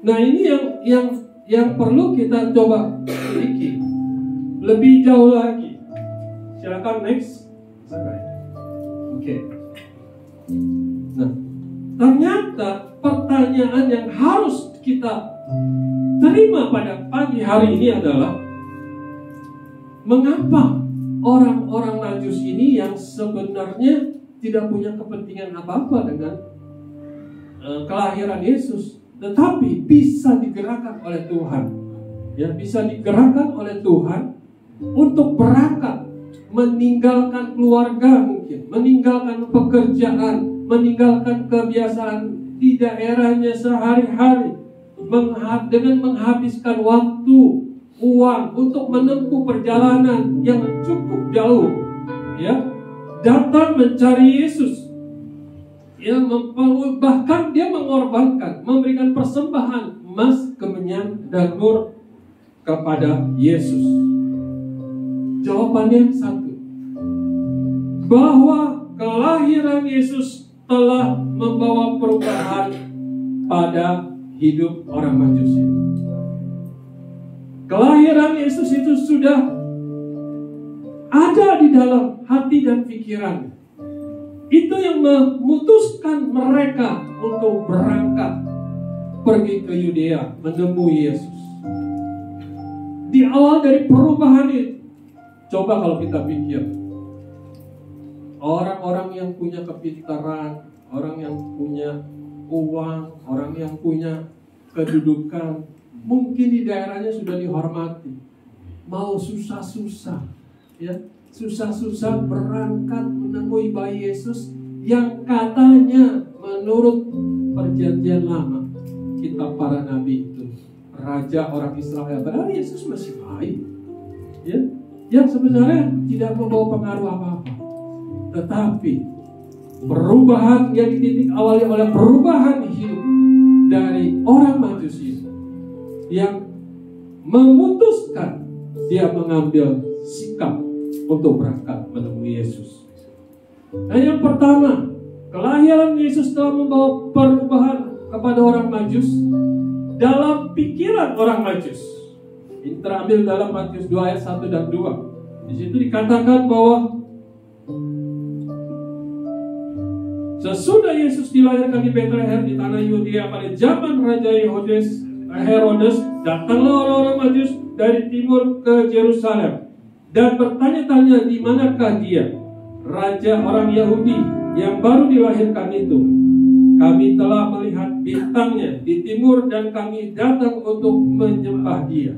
Nah, ini yang perlu kita coba miliki lebih jauh lagi. Silakan next. Oke. Nah, ternyata pertanyaan yang harus kita terima pada pagi hari ini adalah mengapa orang-orang Majus ini yang sebenarnya tidak punya kepentingan apa-apa dengan kelahiran Yesus, tetapi bisa digerakkan oleh Tuhan, ya, bisa digerakkan oleh Tuhan untuk berangkat, meninggalkan keluarga mungkin, meninggalkan pekerjaan, meninggalkan kebiasaan di daerahnya sehari-hari, dengan menghabiskan waktu, uang untuk menempuh perjalanan yang cukup jauh, ya, datang mencari Yesus, ya, bahkan dia mengorbankan, memberikan persembahan emas, kemenyan, dan mur kepada Yesus. Jawabannya satu, bahwa kelahiran Yesus telah membawa perubahan pada hidup orang Majusi. Kelahiran Yesus itu sudah ada di dalam hati dan pikiran. Itu yang memutuskan mereka untuk berangkat pergi ke Yudea menemui Yesus. Di awal dari perubahan itu, coba kalau kita pikir, orang-orang yang punya kepintaran, orang yang punya uang, orang yang punya kedudukan, mungkin di daerahnya sudah dihormati. Mau susah-susah, ya, susah-susah berangkat menemui bayi Yesus yang katanya menurut perjanjian lama, kitab para nabi itu, raja orang Israel. Padahal Yesus masih bayi, ya, yang sebenarnya tidak membawa pengaruh apa-apa. Tetapi perubahan yang dititik awali oleh perubahan hidup dari orang Majusi yang memutuskan dia mengambil sikap untuk berangkat menemui Yesus. Nah, yang pertama, kelahiran Yesus telah membawa perubahan kepada orang Majus dalam pikiran orang Majus. Ini terambil dalam Matius 2 ayat 1 dan 2. Di situ dikatakan bahwa sesudah Yesus dilahirkan di Betlehem di tanah Yudea pada zaman Raja Herodes, datanglah orang-orang Majus dari timur ke Yerusalem dan bertanya-tanya di manakah dia, raja orang Yahudi yang baru dilahirkan itu. Kami telah melihat bintangnya di timur dan kami datang untuk menyembah dia.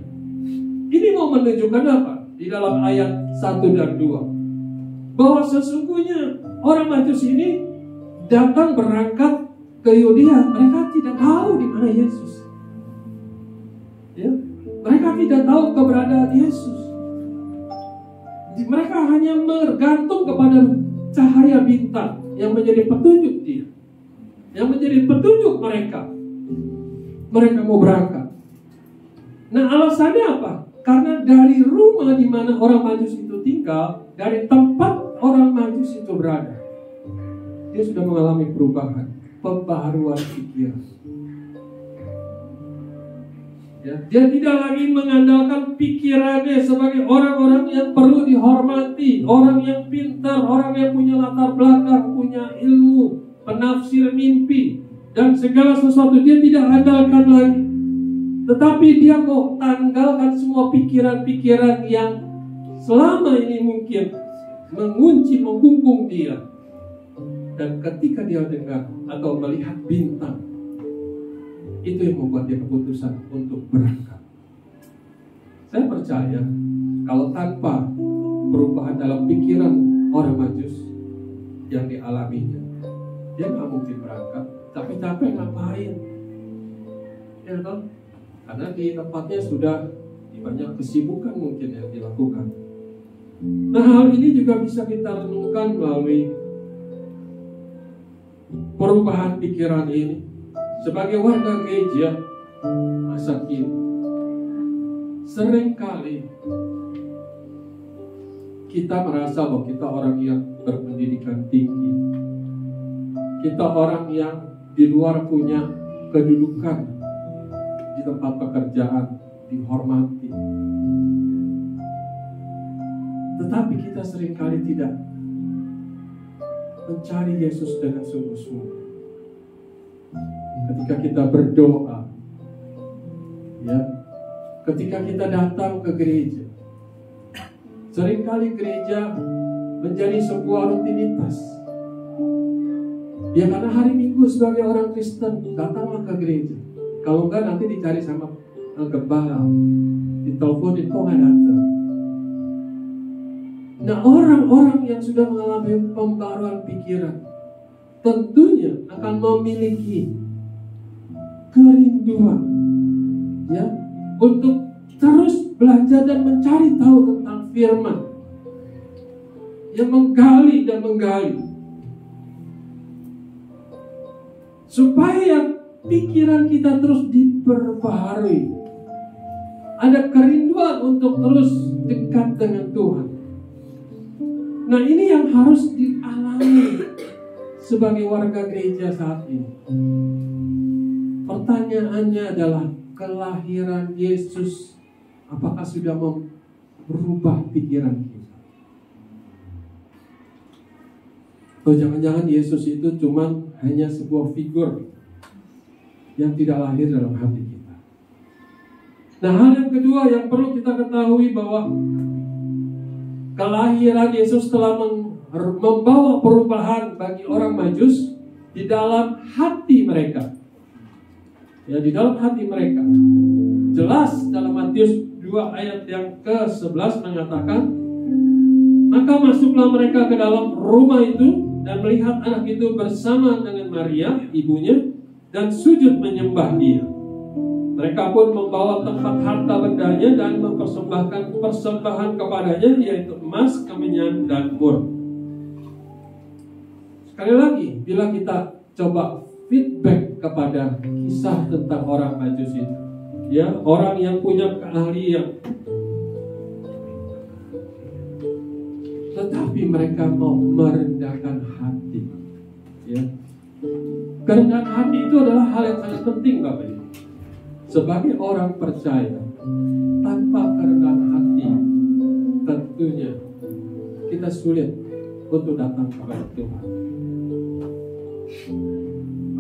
Ini mau menunjukkan apa? Di dalam ayat 1 dan 2. Bahwa sesungguhnya orang Majus ini datang berangkat ke Yudea. Mereka tidak tahu di mana Yesus. Ya, mereka tidak tahu keberadaan Yesus. Mereka hanya bergantung kepada cahaya bintang yang menjadi petunjuk dia, yang menjadi petunjuk mereka. Mereka mau berangkat. Nah, alasannya apa? Karena dari rumah di mana orang Majus itu tinggal, dari tempat orang Majus itu berada, dia sudah mengalami perubahan, pembaharuan pikiran. Ya, dia tidak lagi mengandalkan pikirannya sebagai orang-orang yang perlu dihormati, orang yang pintar, orang yang punya latar belakang, punya ilmu, penafsir mimpi, dan segala sesuatu dia tidak andalkan lagi. Tetapi dia mau tanggalkan semua pikiran-pikiran yang selama ini mungkin mengunci, mengungkung dia. Dan ketika dia dengar atau melihat bintang, itu yang membuat dia keputusan untuk berangkat. Saya percaya kalau tanpa perubahan dalam pikiran orang Majus yang dialaminya, dia nggak mungkin berangkat. Tapi capek ngapain? Ya kan? Karena di tempatnya sudah banyak kesibukan mungkin yang dilakukan. Nah, hal ini juga bisa kita renungkan melalui perubahan pikiran ini. Sebagai warga gereja masa kini, seringkali kita merasa bahwa kita orang yang berpendidikan tinggi, kita orang yang di luar punya kedudukan di tempat pekerjaan, dihormati. Tetapi kita seringkali tidak mencari Yesus dengan sungguh-sungguh. Ketika kita berdoa, ya, ketika kita datang ke gereja, seringkali gereja menjadi sebuah rutinitas. Ya, karena hari Minggu sebagai orang Kristen datanglah ke gereja. Kalau enggak nanti dicari sama gembala, diteleponin kok nggak datang. Nah, orang-orang yang sudah mengalami pembaruan pikiran tentunya akan memiliki kerinduan, ya, untuk terus belajar dan mencari tahu tentang firman, yang menggali dan menggali, supaya pikiran kita terus diperbaharui. Ada kerinduan untuk terus dekat dengan Tuhan. Nah, ini yang harus dialami sebagai warga gereja saat ini. Pertanyaannya adalah, kelahiran Yesus apakah sudah merubah pikiran kita? Atau jangan-jangan Yesus itu cuma hanya sebuah figur yang tidak lahir dalam hati kita? Nah, hal yang kedua yang perlu kita ketahui bahwa kelahiran Yesus telah membawa perubahan bagi orang Majus di dalam hati mereka. Ya, di dalam hati mereka. Jelas dalam Matius 2 ayat yang ke-11 mengatakan, maka masuklah mereka ke dalam rumah itu dan melihat anak itu bersama dengan Maria, ibunya, dan sujud menyembah dia. Mereka pun membawa tempat harta bendanya dan mempersembahkan persembahan kepadanya, yaitu emas, kemenyan, dan mur. Sekali lagi, bila kita coba feedback kepada kisah tentang orang Majus itu, ya, orang yang punya keahlian, tetapi mereka mau merendahkan hati. Ya, kerendahan hati itu adalah hal yang sangat penting, Bapak Ibu. Sebagai orang percaya, tanpa kerendahan hati, tentunya kita sulit untuk datang kepada Tuhan.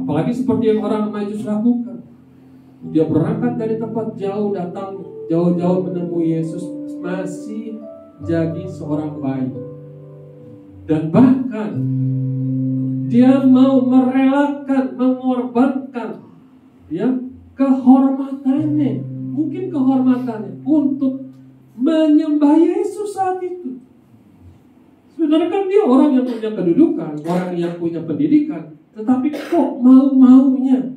Apalagi seperti yang orang Majus lakukan. Dia berangkat dari tempat jauh, datang jauh-jauh menemui Yesus, masih jadi seorang bayi. Dan bahkan dia mau merelakan, mengorbankan, ya, kehormatannya, mungkin kehormatannya untuk menyembah Yesus saat itu. Sebenarnya kan dia orang yang punya kedudukan, orang yang punya pendidikan, tetapi kok mau-maunya?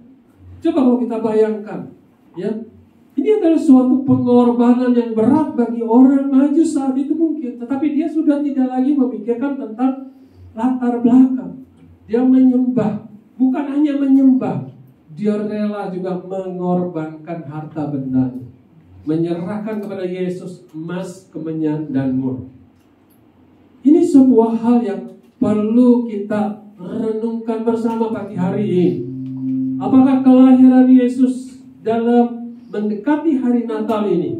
Coba kalau kita bayangkan, ya, ini adalah suatu pengorbanan yang berat bagi orang Majus saat itu mungkin, tetapi dia sudah tidak lagi memikirkan tentang latar belakang. Dia menyembah, bukan hanya menyembah, dia rela juga mengorbankan harta bendanya, menyerahkan kepada Yesus emas, kemenyan, dan mur. Ini sebuah hal yang perlu kita renungkan bersama pagi hari ini. Apakah kelahiran Yesus dalam mendekati hari Natal ini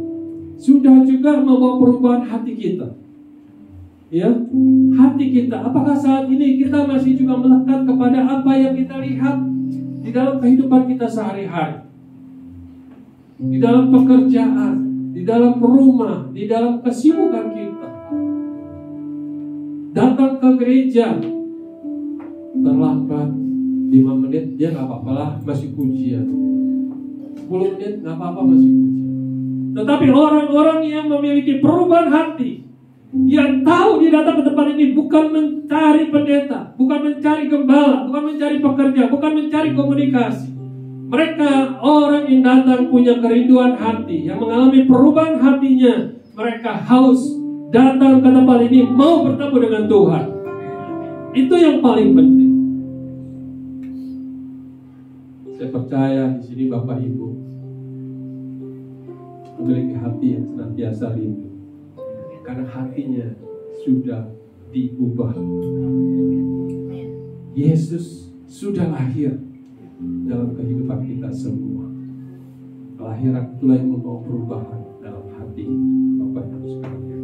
sudah juga membawa perubahan hati kita? Ya, hati kita. Apakah saat ini kita masih juga melekat kepada apa yang kita lihat di dalam kehidupan kita sehari-hari? Di dalam pekerjaan, di dalam rumah, di dalam kesibukan kita. Datang ke gereja terlambat 5 menit, dia gak apa-apa lah, masih pujian. 10 menit gak apa-apa, masih pujian. Tetapi orang-orang yang memiliki perubahan hati, dia tahu dia datang ke tempat ini bukan mencari pendeta, bukan mencari gembala, bukan mencari pekerja, bukan mencari komunikasi. Mereka orang yang datang punya kerinduan hati, yang mengalami perubahan hatinya. Mereka haus datang ke tempat ini, mau bertemu dengan Tuhan. Itu yang paling penting. Saya percaya di sini Bapak Ibu memiliki hati yang senantiasa rindu, karena hatinya sudah diubah. Yesus sudah lahir dalam kehidupan kita semua. Kelahiran itulah yang membawa perubahan dalam hati Bapak Ibu sekalian.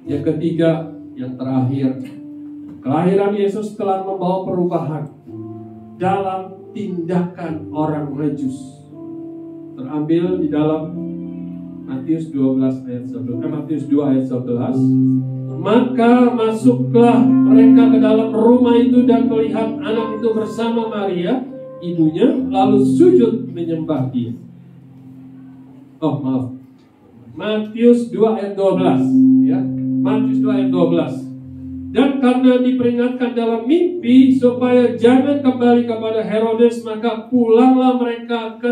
Yang ketiga, yang terakhir, kelahiran Yesus telah membawa perubahan dalam tindakan orang Majus. Terambil di dalam Matius 12 ayat 11. Matius 2 ayat 11. Maka masuklah mereka ke dalam rumah itu dan melihat anak itu bersama Maria, ibunya, lalu sujud menyembah dia. Oh, maaf. Matius 2 ayat 12, ya. Matius 2 ayat 12. Dan karena diperingatkan dalam mimpi supaya jangan kembali kepada Herodes, maka pulanglah mereka ke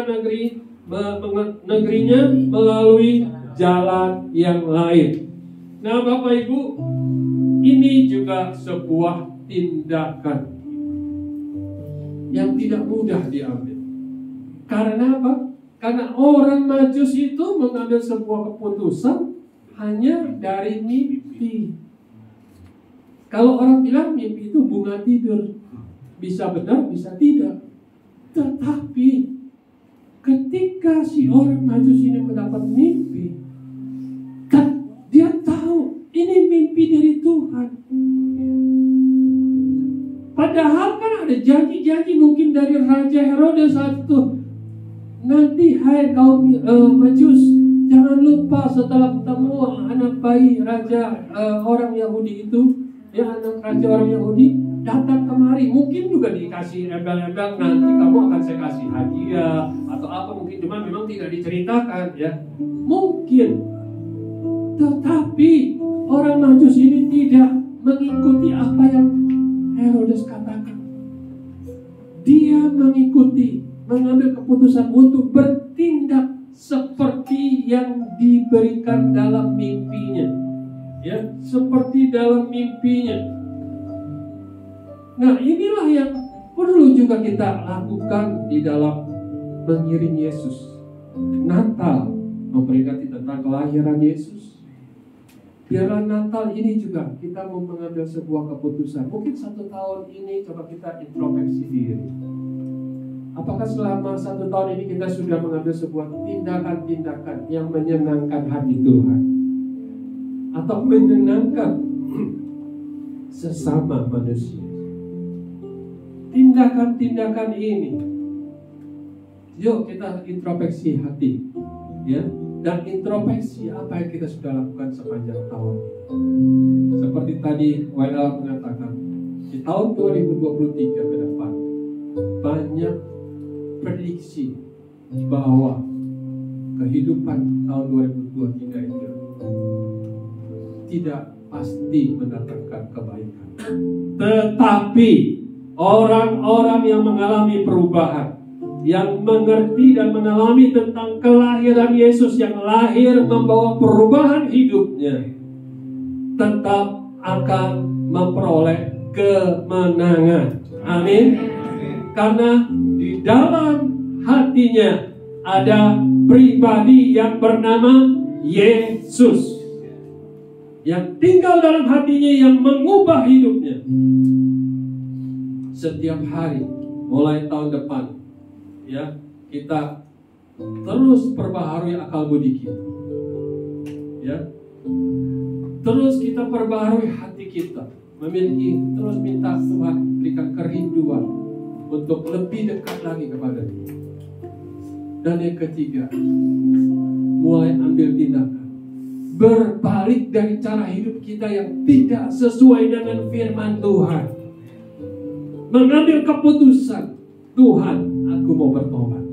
negerinya melalui jalan yang lain. Nah, Bapak Ibu, ini juga sebuah tindakan yang tidak mudah diambil. Karena apa? Karena orang Majus itu mengambil sebuah keputusan hanya dari mimpi. Kalau orang bilang mimpi itu bunga tidur, bisa benar, bisa tidak. Tetapi ketika si orang Majus ini mendapat mimpi, dia tahu ini mimpi dari Tuhan. Padahal kan ada janji-janji mungkin dari Raja Herodes saat itu. Nanti hai kaum Majus, jangan lupa setelah ketemu anak bayi Raja orang Yahudi itu, ya anak Raja orang Yahudi, datang kemari. Mungkin juga dikasih embel-embel, nanti kamu akan saya kasih hadiah atau apa mungkin, cuma memang tidak diceritakan ya. Mungkin. Tetapi orang Majus ini tidak mengikuti apa yang Herodes katakan. Dia mengikuti, mengambil keputusan untuk bertindak seperti yang diberikan dalam mimpinya. Ya, seperti dalam mimpinya. Nah, inilah yang perlu juga kita lakukan di dalam mengiring Yesus. Natal memperingati tentang kelahiran Yesus. Biarlah Natal ini juga kita mau mengambil sebuah keputusan. Mungkin 1 tahun ini coba kita introspeksi diri. Apakah selama 1 tahun ini kita sudah mengambil sebuah tindakan-tindakan yang menyenangkan hati Tuhan? Atau menyenangkan sesama manusia? Tindakan-tindakan ini, yuk kita introspeksi hati, ya. Dan introspeksi apa yang kita sudah lakukan sepanjang tahun. Seperti tadi WL mengatakan, di tahun 2023 ke depan banyak prediksi bahwa kehidupan tahun 2023 itu tidak pasti mendatangkan kebaikan. Tetapi orang-orang yang mengalami perubahan, yang mengerti dan mengalami tentang kelahiran Yesus yang lahir membawa perubahan hidupnya, tetap akan memperoleh kemenangan. Amin. Karena di dalam hatinya ada pribadi yang bernama Yesus, yang tinggal dalam hatinya, yang mengubah hidupnya. Setiap hari mulai tahun depan, ya, kita terus perbaharui akal budi kita, ya, terus kita perbaharui hati kita, memiliki, terus minta Tuhan berikan kerinduan untuk lebih dekat lagi kepada Dia. Dan yang ketiga, mulai ambil tindakan, berbalik dari cara hidup kita yang tidak sesuai dengan firman Tuhan, mengambil keputusan, Tuhan, aku mau bertobat.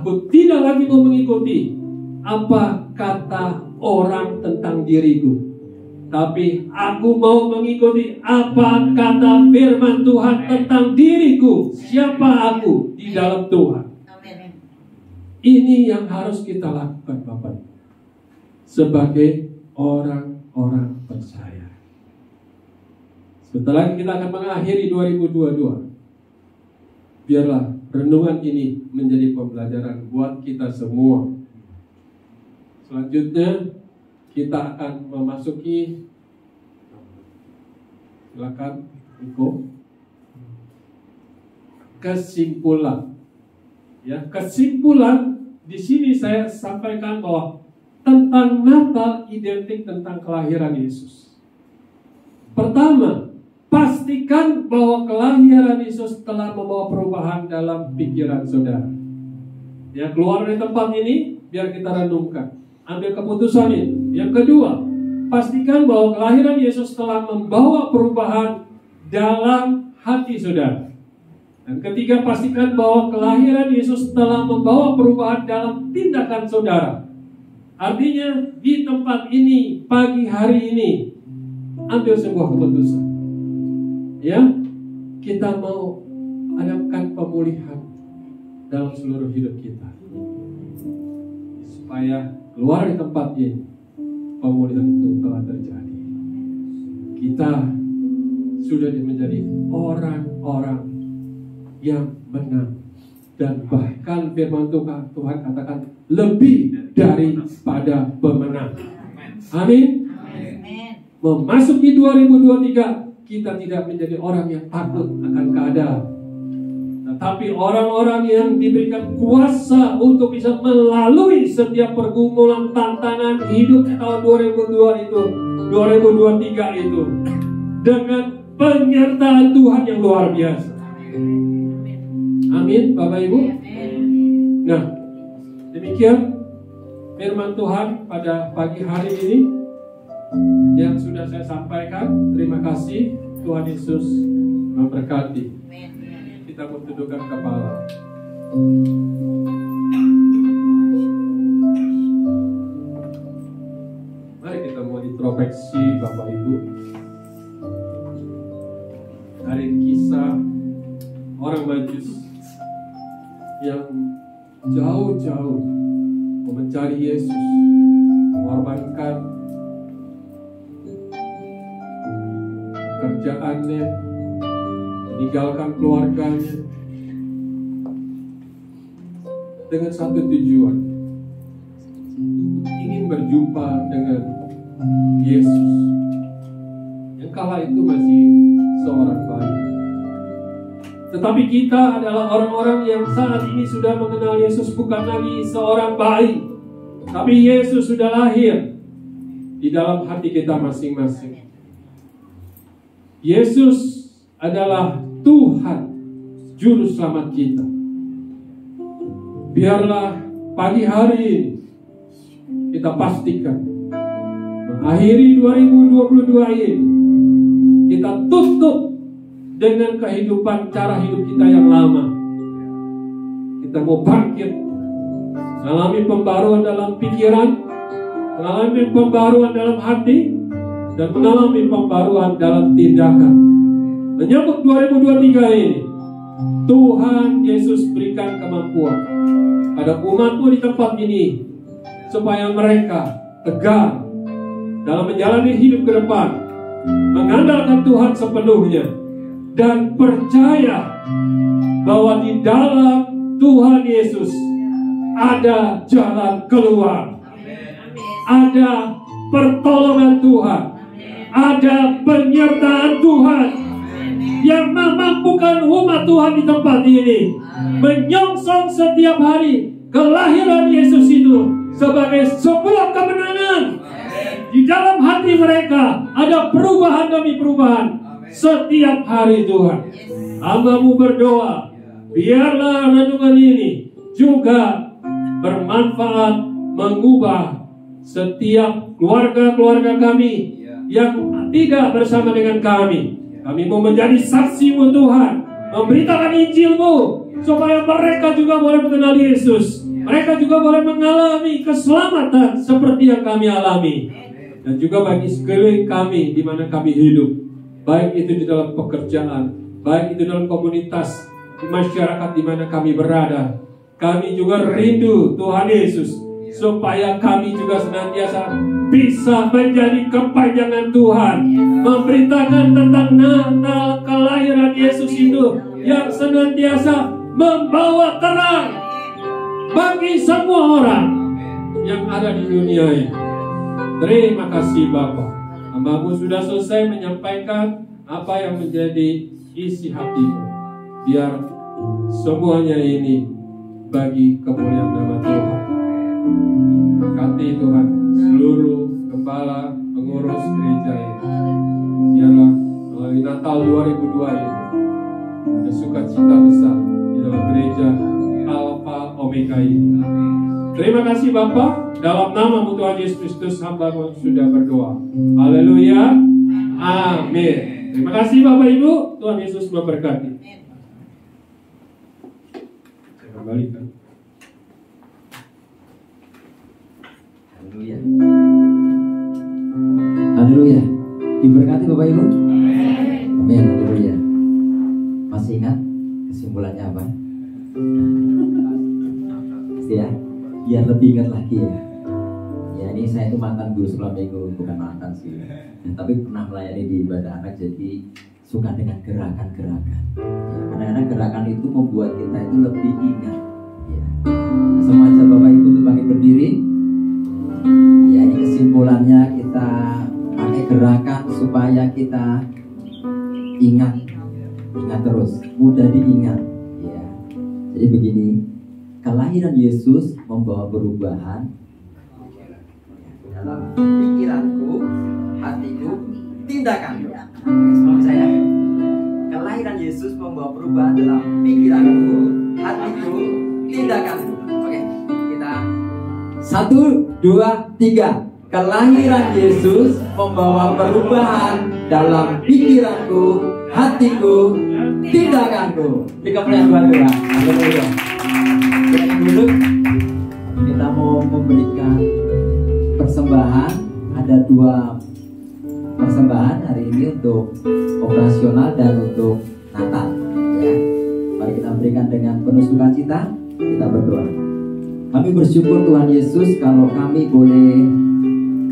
Aku tidak lagi mau mengikuti apa kata orang tentang diriku, tapi aku mau mengikuti apa kata firman Tuhan tentang diriku, siapa aku di dalam Tuhan. Amin. Ini yang harus kita lakukan, Bapak, sebagai orang-orang percaya. Sebentar lagi kita akan mengakhiri 2022. Biarlah renungan ini menjadi pembelajaran buat kita semua. Selanjutnya kita akan memasuki, silakan Iko, kesimpulan. Ya, kesimpulan di sini saya sampaikan bahwa tentang Natal identik tentang kelahiran Yesus. Pertama, pastikan bahwa kelahiran Yesus telah membawa perubahan dalam pikiran saudara. Ya, keluar dari tempat ini, biar kita renungkan, ambil keputusan ini. Yang kedua, pastikan bahwa kelahiran Yesus telah membawa perubahan dalam hati saudara. Dan ketiga, pastikan bahwa kelahiran Yesus telah membawa perubahan dalam tindakan saudara. Artinya, di tempat ini, pagi hari ini, ambil sebuah keputusan. Ya, kita mau hadapkan pemulihan dalam seluruh hidup kita, supaya keluar dari tempat ini, pemulihan itu telah terjadi. Kita sudah menjadi orang-orang yang benar, dan bahkan firman Tuhan katakan lebih daripada pemenang. Amin. Amin. Memasuki 2023, kita tidak menjadi orang yang takut akan keadaan, tetapi orang-orang yang diberikan kuasa untuk bisa melalui setiap pergumulan tantangan hidup tahun 2023 itu dengan penyertaan Tuhan yang luar biasa. Amin, Bapak Ibu. Nah, demikian firman Tuhan pada pagi hari ini yang sudah saya sampaikan. Terima kasih, Tuhan Yesus memberkati. Kita bertundukkan kepala. Mari kita mau introspeksi, Bapak Ibu, dari kisah orang Majus yang jauh-jauh mencari Yesus, mengorbankan pekerjaannya, meninggalkan keluarganya dengan satu tujuan, ingin berjumpa dengan Yesus yang kala itu masih seorang bayi. Tetapi kita adalah orang-orang yang saat ini sudah mengenal Yesus bukan lagi seorang bayi, tapi Yesus sudah lahir di dalam hati kita masing-masing. Yesus adalah Tuhan, Juru Selamat kita. Biarlah pagi hari ini kita pastikan mengakhiri 2022 ini kita tutup dengan kehidupan cara hidup kita yang lama. Kita mau bangkit, mengalami pembaruan dalam pikiran, mengalami pembaruan dalam hati, dan mengalami pembaruan dalam tindakan. Menyambut 2023 ini, Tuhan Yesus berikan kemampuan pada umat-Mu di tempat ini supaya mereka tegar dalam menjalani hidup ke depan, mengandalkan Tuhan sepenuhnya, dan percaya bahwa di dalam Tuhan Yesus ada jalan keluar, ada pertolongan Tuhan, ada penyertaan Tuhan yang memampukan umat Tuhan di tempat ini menyongsong setiap hari kelahiran Yesus itu sebagai sebuah kemenangan. Di dalam hati mereka ada perubahan demi perubahan setiap hari. Tuhan, hamba-Mu berdoa, biarlah renungan ini juga bermanfaat mengubah setiap keluarga-keluarga kami yang tidak bersama dengan kami. Kami mau menjadi saksi-Mu Tuhan, memberitakan Injil-Mu supaya mereka juga boleh mengenal Yesus. Mereka juga boleh mengalami keselamatan seperti yang kami alami. Dan juga bagi sekeliling kami di mana kami hidup, baik itu di dalam pekerjaan, baik itu dalam komunitas, di masyarakat di mana kami berada. Kami juga rindu Tuhan Yesus supaya kami juga senantiasa bisa menjadi kepanjangan Tuhan, memberitakan tentang Natal kelahiran Yesus itu yang senantiasa membawa terang bagi semua orang yang ada di dunia ini. Terima kasih Bapa, hamba-Mu sudah selesai menyampaikan apa yang menjadi isi hati-Mu. Biar semuanya ini bagi kemuliaan nama Tuhan. Berkati Tuhan seluruh gembala pengurus gereja ini. Biarlah melalui Natal 2002 ini ada sukacita besar di dalam gereja Alpha Omega ini. Terima kasih Bapa, dalam nama Tuhan Yesus Kristus hamba-Mu sudah berdoa. Haleluya. Amin. Terima kasih Bapak Ibu, Tuhan Yesus memberkati. Saya kembalikan. Haleluya. Haleluya. Diberkati Bapak Ibu. Amin. Haleluya. Masih ingat kesimpulannya apa? Pasti ya. Biar lebih ingat lagi ya. Ya ini saya itu mantan guru sekolah minggu, bukan mantan sih. Tapi pernah melayani di ibadah anak, jadi suka dengan gerakan-gerakan. Ya, kadang-kadang gerakan itu membuat kita itu lebih ingat. Ya. Semua aja Bapak Ibu untuk bangkit berdiri. Ya ini kesimpulannya kita pakai gerakan supaya kita ingat terus, mudah diingat. Ya. Jadi begini, kelahiran Yesus membawa perubahan dalam pikiranku, hatiku, tindakanku. Semoga saya. Kelahiran Yesus membawa perubahan dalam pikiranku, hatiku, tindakanku. Oke, kita 1, 2, 3. Kelahiran Yesus membawa perubahan dalam pikiranku, hatiku, tindakanku. Dikemuliaan Tuhan ya. Haleluya. Silakan duduk. Kita mau memberikan persembahan. Ada 2 persembahan hari ini untuk operasional dan untuk Natal. Ya. Mari kita berikan dengan penuh sukacita. Kita berdoa. Kami bersyukur Tuhan Yesus kalau kami boleh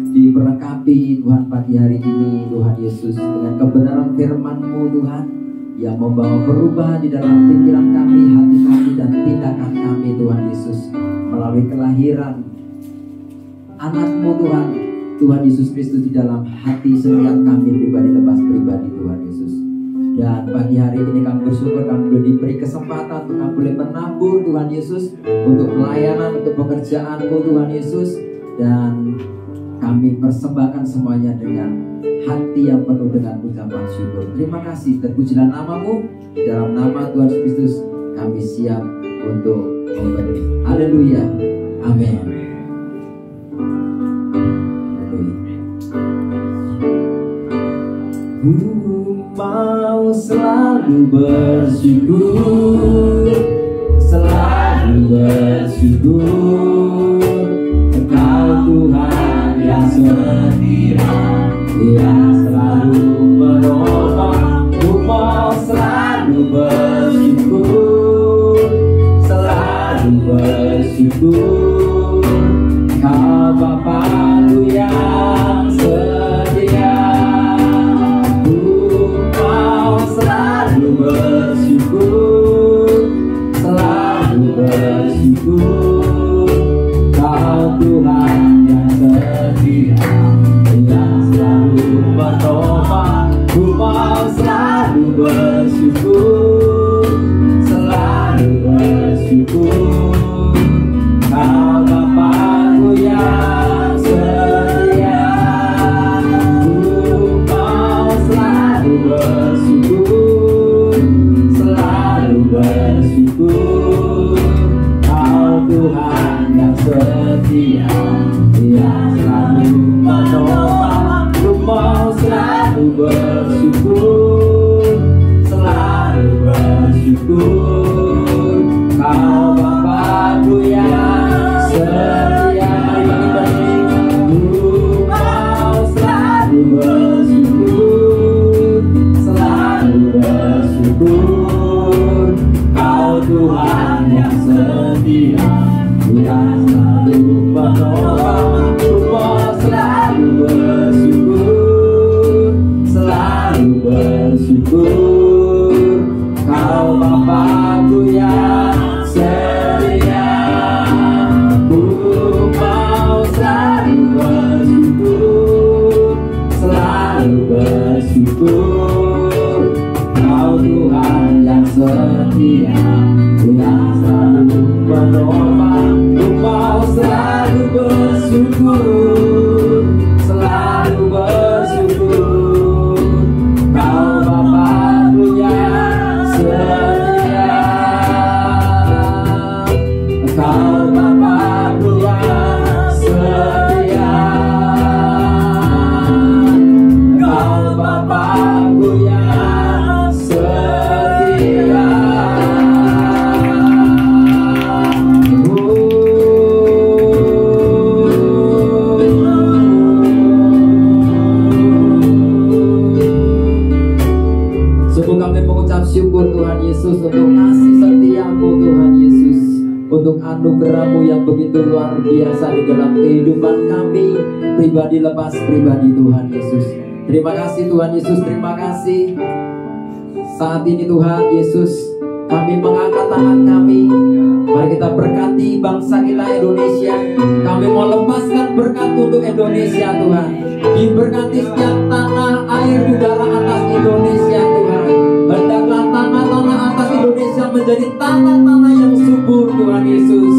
diberkati Tuhan pagi hari ini, Tuhan Yesus, dengan kebenaran firman-Mu Tuhan yang membawa perubahan di dalam pikiran kami, hati kami, dan tindakan kami Tuhan Yesus, melalui kelahiran anak-Mu Tuhan Yesus Kristus di dalam hati setiap kami pribadi lepas pribadi Tuhan Yesus. Dan pagi hari ini kami bersyukur kami boleh diberi kesempatan untuk kami boleh menabur Tuhan Yesus untuk pelayanan, untuk pekerjaan-Mu Tuhan Yesus. Dan kami persembahkan semuanya dengan hati yang penuh dengan ucapan syukur. Terima kasih, terpujilah nama-Mu. Di dalam nama Tuhan Yesus Kristus kami siap untuk memberi. Haleluya. Amin. Ku mau selalu bersyukur, selalu bersyukur. Engkau Tuhan yang setia, yang selalu menolong. Ku mau selalu bersyukur, selalu bersyukur. Kau Bapa-Ku yang setia. Ku mau selalu bersyukur, selalu bersyukur. Kau Tuhan yang setia, yang selalu menolong. Ku mau selalu bersyukur, selalu bersyukur. Kau Bapa-Ku yang setia. Ku mau selalu bersyukur, selalu bersyukur. Kau Tuhan yang setia, yang selalu menolong. Ku mau selalu bersyukur, selalu bersyukur. Kau Bapa-Ku yang setia. Ku mau selalu bersyukur, selalu bersyukur. Kau Tuhan yang setia, yang selalu menolong. Ku mau selalu bersyukur, selalu bersyukur. Kau Bapa-Ku yang setia. Ku mau selalu bersyukur, selalu bersyukur. Kau Tuhan yang setia, yang selalu menolong. Ku mau selalu bersyukur, selalu bersyukur. Kau Bapa-Ku yang setia. Kau Bapa-Ku yang setia. Kau Bapa-Ku yang setia. Sungguh kami mengucap syukur Tuhan Yesus untuk kasih setia-Mu Tuhan Yesus, untuk anugerah-Mu yang begitu luar biasa di dalam kehidupan kami pribadi lepas pribadi Tuhan Yesus. Terima kasih Tuhan Yesus, terima kasih. Saat ini Tuhan Yesus, Kami mengangkat tangan kami. Mari kita berkati bangsa kita Indonesia. Kami mau lepaskan berkat untuk Indonesia Tuhan. Diberkati setiap tanah, air, udara atas Indonesia Tuhan. Hendaklah tanah-tanah atas Indonesia menjadi tanah-tanah yang subur Tuhan Yesus,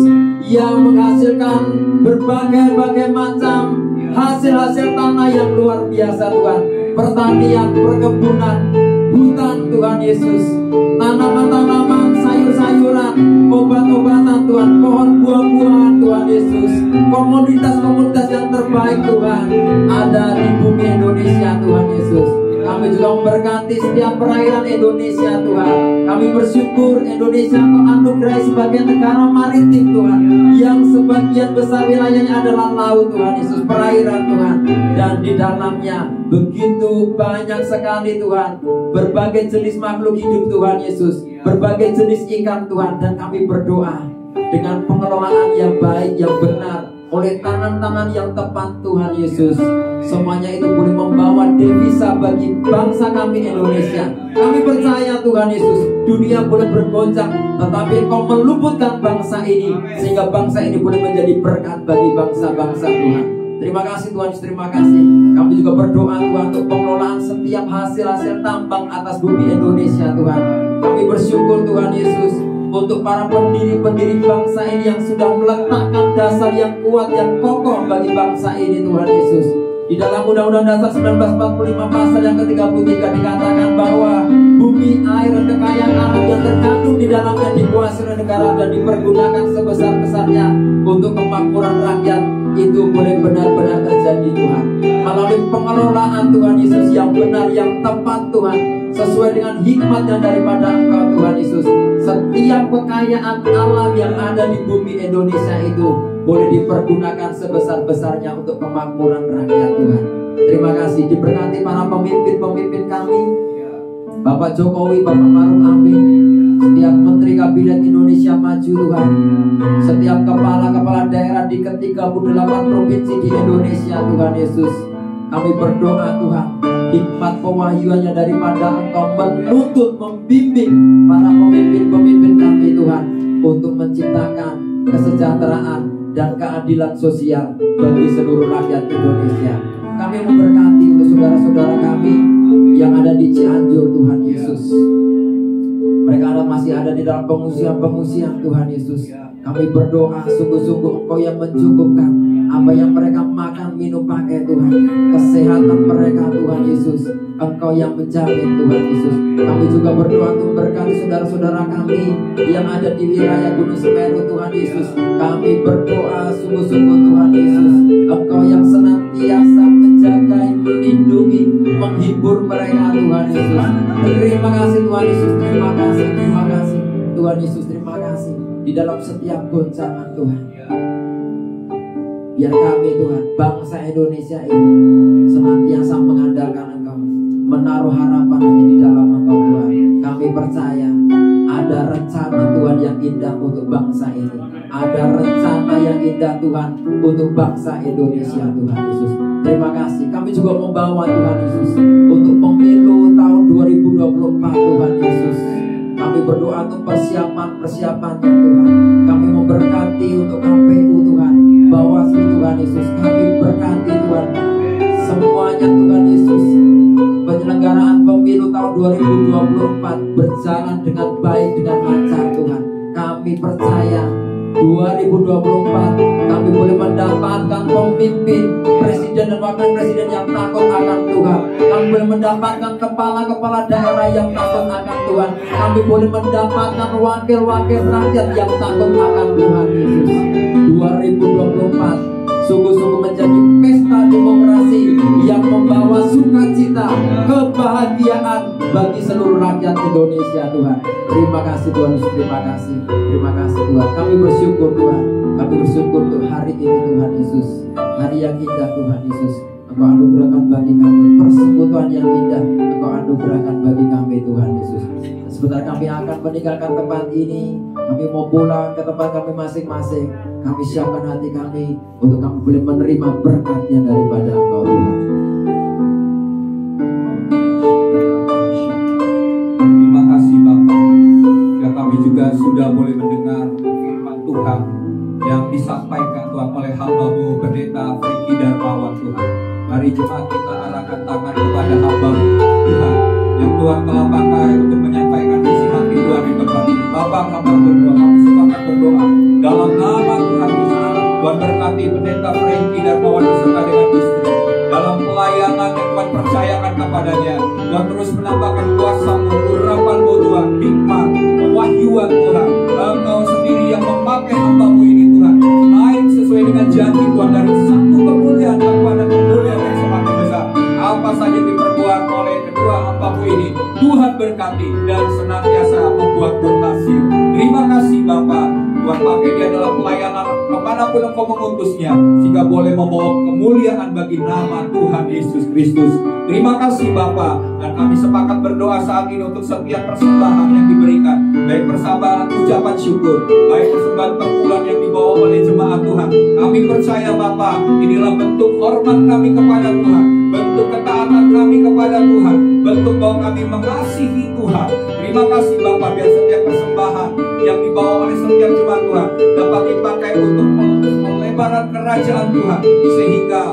yang menghasilkan berbagai macam hasil-hasil tanah yang luar biasa Tuhan. Pertanian, perkebunan, hutan Tuhan Yesus, tanaman-tanaman, sayur-sayuran, obat-obatan Tuhan, pohon buah-buahan Tuhan Yesus, komoditas-komoditas yang terbaik Tuhan ada di bumi Indonesia Tuhan Yesus. Kami juga memberkati setiap perairan Indonesia Tuhan. Kami bersyukur Indonesia Kau anugerahi sebagai negara maritim Tuhan, yang sebagian besar wilayahnya adalah laut Tuhan Yesus, perairan Tuhan. Dan di dalamnya begitu banyak sekali Tuhan, berbagai jenis makhluk hidup Tuhan Yesus, berbagai jenis ikan Tuhan. Dan kami berdoa dengan pengelolaan yang baik, yang benar, oleh tangan-tangan yang tepat Tuhan Yesus, semuanya itu boleh membawa devisa bagi bangsa kami Indonesia. Kami percaya Tuhan Yesus, dunia boleh bergoncang, tetapi Kau meluputkan bangsa ini, sehingga bangsa ini boleh menjadi berkat bagi bangsa-bangsa Tuhan. Terima kasih Tuhan, terima kasih. Kami juga berdoa Tuhan untuk pengelolaan setiap hasil-hasil tambang atas bumi Indonesia Tuhan. Kami bersyukur Tuhan Yesus untuk para pendiri-pendiri bangsa ini yang sudah meletakkan dasar yang kuat, yang kokoh bagi bangsa ini Tuhan Yesus. Di dalam Undang-Undang Dasar 1945 pasal yang ke-33 dikatakan bahwa bumi, air, dan kekayaan alam yang terkandung di dalamnya dikuasai oleh negara dan dipergunakan sebesar-besarnya untuk kemakmuran rakyat. Itu boleh benar-benar terjadi Tuhan, melalui pengelolaan Tuhan Yesus yang benar, yang tepat Tuhan, sesuai dengan hikmat yang daripada Engkau Tuhan Yesus. Setiap kekayaan alam yang ada di bumi Indonesia itu boleh dipergunakan sebesar-besarnya untuk kemakmuran rakyat Tuhan. Terima kasih. Diberkati para pemimpin-pemimpin kami, Bapak Jokowi, Bapak Maruf Amin, setiap Menteri Kabinet Indonesia Maju Tuhan, setiap kepala-kepala daerah di ke-38 provinsi di Indonesia Tuhan Yesus. Kami berdoa Tuhan, hikmat pewahyuannya daripada Engkau menuntut, membimbing para pemimpin-pemimpin kami Tuhan, untuk menciptakan kesejahteraan dan keadilan sosial bagi seluruh rakyat Indonesia. Kami memberkati untuk saudara-saudara kami yang ada di Cianjur Tuhan Yesus. Mereka masih ada di dalam pengungsian Tuhan Yesus. Kami berdoa sungguh-sungguh Engkau yang mencukupkan apa yang mereka makan, minum, pakai Tuhan. Kesehatan mereka Tuhan Yesus, Engkau yang menjamin Tuhan Yesus. Kami juga berdoa untuk memberkati saudara-saudara kami yang ada di wilayah Gunung Semeru Tuhan Yesus. Kami berdoa sungguh-sungguh Tuhan Yesus, Engkau yang senantiasa menjaga, melindungi, menghibur mereka Tuhan Yesus. Terima kasih Tuhan Yesus, terima kasih Tuhan Yesus, terima kasih. Di dalam setiap goncangan Tuhan, biar kami Tuhan, bangsa Indonesia ini senantiasa mengandalkan Engkau, menaruh harapan hanya di dalam Engkau Tuhan. Kami percaya ada rencana Tuhan yang indah untuk bangsa ini. Ada rencana yang indah Tuhan untuk bangsa Indonesia Tuhan Yesus. Terima kasih. Kami juga membawa Tuhan Yesus untuk pemilu tahun 2024 Tuhan Yesus. Kami berdoa untuk persiapan-persiapannya Tuhan. Kami memberkati untuk KPU Tuhan, Bawaslu Tuhan Yesus. Kami berkati Tuhan semuanya Tuhan Yesus. Penyelenggaraan pemilu tahun 2024 berjalan dengan baik, dengan lancar Tuhan. Kami percaya 2024 kami boleh mendapatkan pemimpin, presiden dan wakil presiden yang takut akan Tuhan. Kami boleh mendapatkan kepala-kepala daerah yang takut akan Tuhan. Kami boleh mendapatkan wakil-wakil rakyat yang takut akan Tuhan Yesus. 2024 sungguh-sungguh menjadi pesta demokrasi yang membawa sukacita, kebahagiaan bagi seluruh rakyat Indonesia Tuhan. Terima kasih Tuhan Yesus, terima kasih Tuhan. Kami bersyukur Tuhan, kami bersyukur untuk hari ini Tuhan Yesus, hari yang indah Tuhan Yesus. Engkau anugerahkan bagi kami persekutuan yang indah, Engkau anugerahkan bagi kami Tuhan Yesus. Sebentar kami akan meninggalkan tempat ini, kami mau pulang ke tempat kami masing-masing. Kami siapkan hati kami untuk kami boleh menerima berkatnya daripada Engkau Tuhan. Terima kasih Bapak. Ya, kami sudah boleh mendengar firman Tuhan yang disampaikan Tuhan oleh hamba-Mu Pendeta Frankie Darmawan Tuhan. Mari jemaat kita arahkan tangan kepada hamba-Mu Tuhan yang Tuhan telah pakai untuk menyampaikan visi hati Tuhan di tempat ini. Bapak, hamba berdoa, kami sepakat berdoa dalam nama Tuhan Yesus. Tuhan berkati Pendeta Frankie Darmawan beserta dengan istri dalam pelayanan yang Tuhan percayakan kepadanya. Tuhan terus menambahkan kuasa-Mu, urapan-Mu Tuhan, hikmat, pewahyuan Tuhan. Engkau sendiri yang memakai hamba-Mu ini Tuhan, naik sesuai dengan janji Tuhan dari satu kemuliaan kepada kemuliaan yang semakin besar. Apa saja diperbuat oleh kedua hamba-Mu ini, Tuhan berkati dan senantiasa membuat berhasil. Terima kasih Bapa. Tuhan pakai dia dalam pelayanan kemanapun Engkau mengutusnya, sehingga boleh membawa kemuliaan bagi nama Tuhan Yesus Kristus. Terima kasih Bapa, dan kami sepakat berdoa saat ini untuk setiap persembahan yang diberikan, baik persembahan ucapan syukur, baik persembahan perpuluhan yang dibawa oleh jemaat Tuhan. Kami percaya Bapa, inilah bentuk hormat kami kepada Tuhan, bentuk ketaatan kami kepada Tuhan, bentuk bahwa kami mengasihi Tuhan. Terima kasih Bapa, biar setiap persembahan yang dibawa oleh setiap jemaat Tuhan dapat dipakai untuk pelebaran kerajaan Tuhan, sehingga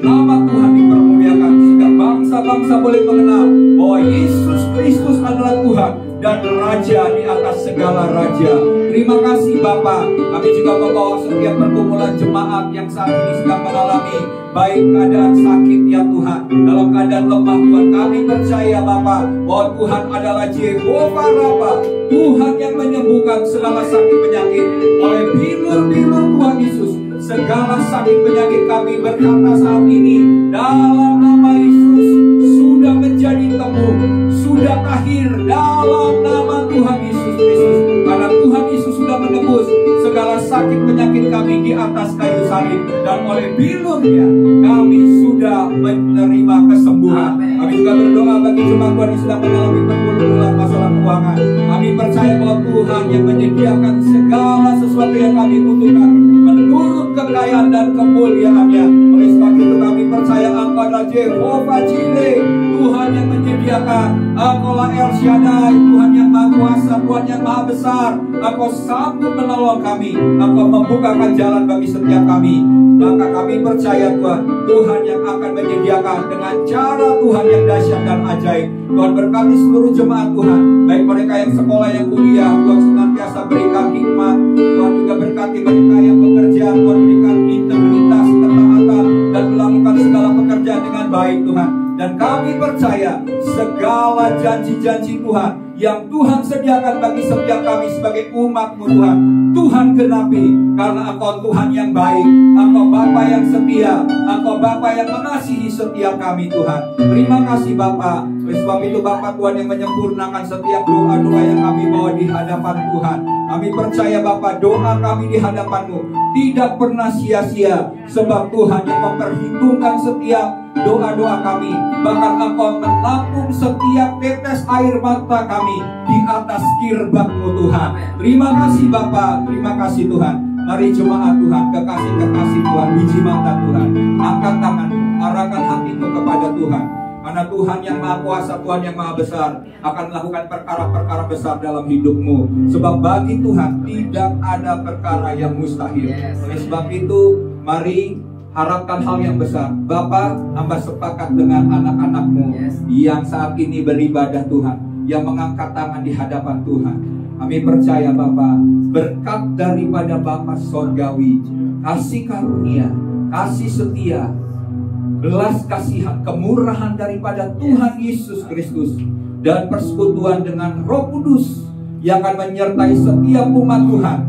nama Tuhan dipermuliakan, sehingga bangsa-bangsa boleh mengenal bahwa Yesus Kristus adalah Tuhan dan Raja di atas segala raja. Terima kasih Bapa. Kami juga membawa setiap pergumulan jemaat yang saat ini sedang mengalami baik keadaan sakit ya Tuhan, dalam keadaan lemah Tuhan. Kami percaya Bapa bahwa Tuhan adalah Jehovah Rafa, Tuhan yang menyembuhkan segala sakit penyakit. Oleh bilur-bilur Tuhan Yesus, segala sakit penyakit kami berkata saat ini dalam nama Yesus sudah menjadi temu, sudah akhir dalam nama Tuhan Yesus Kristus. Karena Tuhan Yesus sudah menebus segala sakit penyakit kami di atas kayu salib, dan oleh bilurnya kami sudah menerima kesembuhan. Kami juga berdoa bagi jemaat Tuhan yang sedang mengalami pergumulan masalah keuangan. Kami percaya bahwa Tuhan yang menyediakan segala sesuatu yang kami butuhkan menurut kekayaan dan kemuliaan-Nya. Oleh sebab itu kami percaya Engkau adalah Jehovah Jireh, Tuhan yang menyediakan. Engkau lah El Shaddai, Tuhan yang Maha Kuasa, Tuhan yang Maha Besar. Engkau sanggup menolong kami, Engkau membukakan jalan bagi setiap kami. Maka kami percaya Tuhan, Tuhan yang akan menyediakan dengan cara Tuhan yang dahsyat dan ajaib. Tuhan berkati seluruh jemaat Tuhan, baik mereka yang sekolah, yang kuliah, Tuhan senantiasa berikan hikmat. Tuhan juga berkati mereka yang bekerja, Tuhan berikan integritas, ketaatan, dan melakukan segala pekerjaan dengan baik Tuhan. Dan kami percaya segala janji-janji Tuhan yang Tuhan sediakan bagi setiap kami sebagai umat-Mu Tuhan, Tuhan genapi, karena Engkau Tuhan yang baik, Engkau Bapa yang setia, Engkau Bapa yang mengasihi setiap kami Tuhan. Terima kasih Bapa. Oleh sebab itu Bapa Tuhan yang menyempurnakan setiap doa-doa yang kami bawa di hadapan Tuhan. Kami percaya Bapa, doa kami di hadapan-Mu tidak pernah sia-sia, sebab Tuhan yang memperhitungkan setiap doa-doa kami. Bahkan Engkau menampung setiap tetes air mata kami di atas kirbat-Mu Tuhan. Terima kasih Bapa, terima kasih Tuhan. Mari jemaat Tuhan, kekasih-kekasih Tuhan, biji mata Tuhan, angkat tangan, arahkan hatimu kepada Tuhan. Karena Tuhan yang Maha Kuasa, Tuhan yang Maha Besar akan melakukan perkara-perkara besar dalam hidupmu. Sebab bagi Tuhan tidak ada perkara yang mustahil. Oleh sebab itu, mari harapkan hal yang besar. Bapa, hamba sepakat dengan anak-anak-Mu yang saat ini beribadah Tuhan, yang mengangkat tangan di hadapan Tuhan. Kami percaya Bapa, berkat daripada Bapa Sorgawi, kasih karunia, kasih setia, belas kasihan, kemurahan daripada Tuhan Yesus Kristus, dan persekutuan dengan Roh Kudus yang akan menyertai setiap umat Tuhan.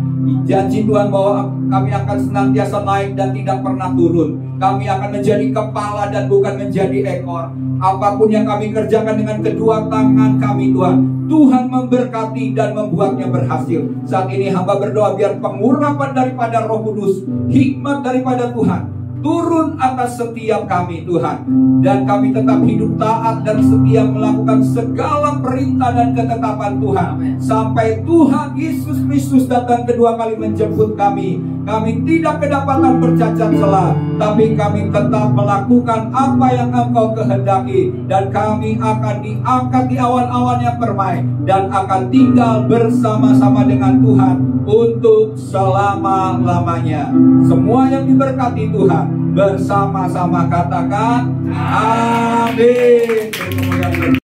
Janji Tuhan bahwa kami akan senantiasa naik dan tidak pernah turun. Kami akan menjadi kepala dan bukan menjadi ekor. Apapun yang kami kerjakan dengan kedua tangan kami Tuhan, Tuhan memberkati dan membuatnya berhasil. Saat ini hamba berdoa biar pengurapan daripada Roh Kudus, hikmat daripada Tuhan turun atas setiap kami Tuhan, dan kami tetap hidup taat dan setia melakukan segala perintah dan ketetapan Tuhan sampai Tuhan Yesus Kristus datang kedua kali menjemput kami Kami tidak kedapatan bercacat celah, tapi kami tetap melakukan apa yang Engkau kehendaki, dan kami akan diangkat di awan-awan yang permai dan akan tinggal bersama-sama dengan Tuhan untuk selama-lamanya. Semua yang diberkati Tuhan bersama-sama katakan amin.